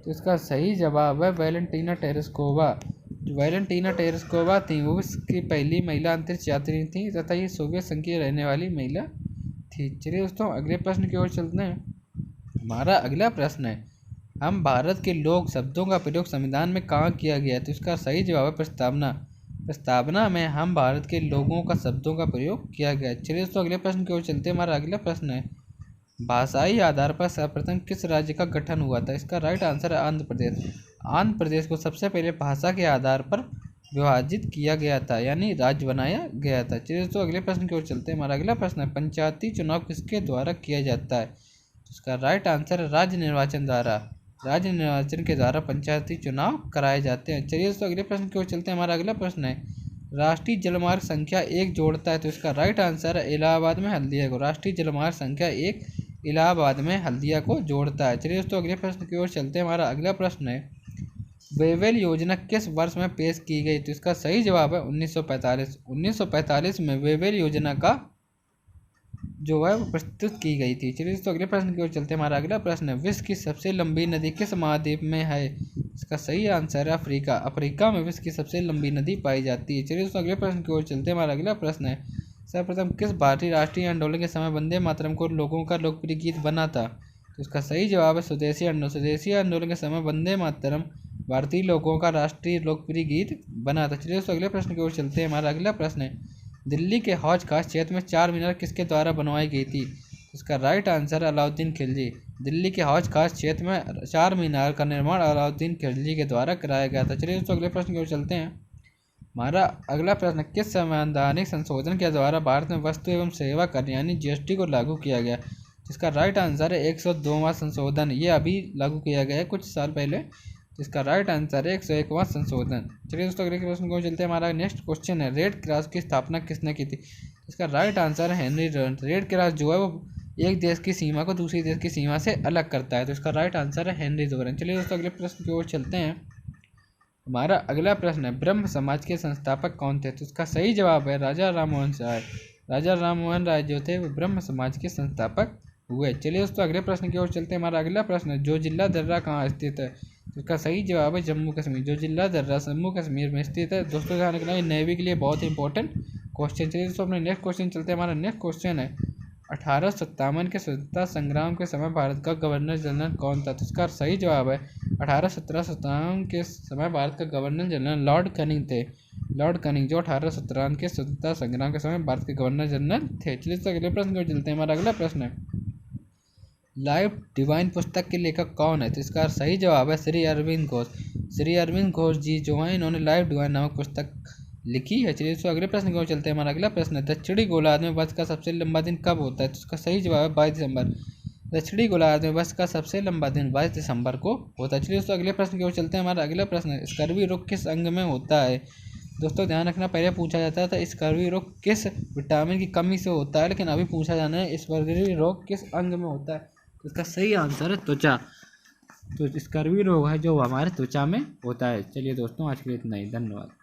तो इसका सही जवाब है वैलेंटीना टेरेस्कोवा। जो वैलेंटीना टेरेस्कोवा थी वो विश्व की पहली महिला अंतरिक्ष यात्री थी तथा ये सोवियत संघ की रहने वाली महिला थी। चलिए दोस्तों अगले प्रश्न की ओर चलते हैं। हमारा अगला प्रश्न है, हम भारत के लोक शब्दों का प्रयोग संविधान में कहाँ किया गया? तो इसका सही जवाब है प्रस्तावना। प्रस्तावना में हम भारत के लोगों का शब्दों का प्रयोग किया गया। चलिए दोस्तों अगले प्रश्न की ओर चलते हैं। हमारा अगला प्रश्न है, भाषाई आधार पर सर्वप्रथम किस राज्य का गठन हुआ था? इसका राइट आंसर है आंध्र प्रदेश। आंध्र प्रदेश को सबसे पहले भाषा के आधार पर विभाजित किया गया था यानी राज्य बनाया गया था। चलिए दोस्तों अगले प्रश्न की ओर चलते हैं। हमारा अगला प्रश्न है, पंचायती चुनाव किसके द्वारा किया जाता है? इसका राइट आंसर है राज्य निर्वाचन द्वारा। राज्य निर्वाचन के द्वारा पंचायती चुनाव कराए जाते हैं। चलिए दोस्तों अगले प्रश्न की ओर चलते हैं। हमारा अगला प्रश्न है, राष्ट्रीय जलमार्ग संख्या 1 जोड़ता है? तो इसका राइट आंसर है इलाहाबाद में हल्दिया को। राष्ट्रीय जलमार्ग संख्या 1 इलाहाबाद में हल्दिया को जोड़ता है। चलिए दोस्तों अगले प्रश्न की ओर चलते हैं। हमारा अगला प्रश्न है, वेवेल योजना किस वर्ष में पेश की गई? तो इसका सही जवाब है 1945। 1945 में वेवेल योजना का जो है वो प्रस्तुत की गई थी। चलिए दोस्तों अगले प्रश्न की ओर चलते हैं। हमारा अगला प्रश्न है, विश्व की सबसे लंबी नदी किस महाद्वीप में है? इसका सही आंसर है अफ्रीका। अफ्रीका में विश्व की सबसे लंबी नदी पाई जाती है। चलिए दोस्तों अगले प्रश्न की ओर चलते हैं। हमारा अगला प्रश्न है, सर्वप्रथम किस भारतीय राष्ट्रीय आंदोलन के समय वंदे मातरम को लोगों का लोकप्रिय गीत बना था? तो इसका सही जवाब है स्वदेशी आंदोलन। स्वदेशी आंदोलन के समय वंदे मातरम भारतीय लोगों का राष्ट्रीय लोकप्रिय गीत बना था। चलिए दोस्तों अगले प्रश्न की ओर चलते हैं। हमारा अगला प्रश्न है, दिल्ली के हौज खास क्षेत्र में 4 मीनार किसके द्वारा बनवाई गई थी? इसका राइट आंसर है अलाउद्दीन खिलजी। दिल्ली के हौज खास क्षेत्र में 4 मीनार का निर्माण अलाउद्दीन खिलजी के द्वारा कराया गया था। चलिए दोस्तों अगले प्रश्न की ओर चलते हैं। हमारा अगला प्रश्न, किस संवैधानिक संशोधन के द्वारा भारत में वस्तु एवं सेवा कर यानी जीएसटी को लागू किया गया? जिसका राइट आंसर है 102वां संशोधन। ये अभी लागू किया गया है कुछ साल पहले। इसका राइट आंसर है 101वां संशोधन। चलिए दोस्तों अगले प्रश्न को चलते हैं। हमारा नेक्स्ट क्वेश्चन है, रेड क्रॉस की स्थापना किसने की थी? इसका राइट आंसर है हेनरी डुरंट। रेड क्रॉस जो है वो एक देश की सीमा को दूसरी देश की सीमा से अलग करता है। तो इसका राइट आंसर है हेनरी डुरंट। चलिए दोस्तों अगले प्रश्न की ओर चलते हैं। हमारा अगला प्रश्न है, ब्रह्म समाज के संस्थापक कौन थे? तो इसका सही जवाब है राजा राममोहन राय। राजा राममोहन राय जो थे वो ब्रह्म समाज के संस्थापक हुए। चलिए दोस्तों अगले प्रश्न की ओर चलते हैं। हमारा अगला प्रश्न है, जो जिला दर्रा कहाँ स्थित है? तो इसका सही जवाब है जम्मू कश्मीर। जो जिला दर्रा जम्मू कश्मीर में स्थित है। दोस्तों ध्यान रखना ये नेवी के लिए बहुत इंपॉर्टेंट क्वेश्चन। चलिए दोस्तों अपने नेक्स्ट क्वेश्चन चलते हैं। हमारा नेक्स्ट क्वेश्चन है, 1857 के स्वतंत्रता संग्राम के समय भारत का गवर्नर जनरल कौन था? तो इसका सही जवाब है 1857 के समय भारत का गवर्नर जनरल लॉर्ड कनिंग थे। लॉर्ड कनिंग जो 1857 के स्वतंत्रता संग्राम के समय भारत के गवर्नर जनरल थे। चलिए दोस्तों अगले प्रश्न को चलते हैं। हमारा अगला प्रश्न है, लाइफ डिवाइन पुस्तक के लेखक कौन है? तो इसका सही जवाब है श्री अरविंद घोष। श्री अरविंद घोष जी जो हैं इन्होंने लाइफ डिवाइन नामक पुस्तक लिखी है। चलिए दोस्तों अगले प्रश्न की ओर चलते हैं। हमारा अगला प्रश्न है, दक्षिणी गोलार्ध में वर्ष का सबसे लंबा दिन कब होता है? तो इसका सही जवाब है 22 दिसंबर। दक्षिणी गोलार्ध में वर्ष का सबसे लंबा दिन 22 दिसंबर को होता है। चलिए दोस्तों अगले प्रश्न की ओर चलते हैं। हमारा अगला प्रश्न है, स्कर्वी रोग किस अंग में होता है? दोस्तों ध्यान रखना, पहले पूछा जाता था स्कर्वी रोग किस विटामिन की कमी से होता है, लेकिन अभी पूछा जाना है स्कर्वी रोग किस अंग में होता है। तो इसका सही आंसर है त्वचा। तो स्कर्वी रोग है जो हमारे त्वचा में होता है। चलिए दोस्तों, आज के लिए इतना ही, धन्यवाद।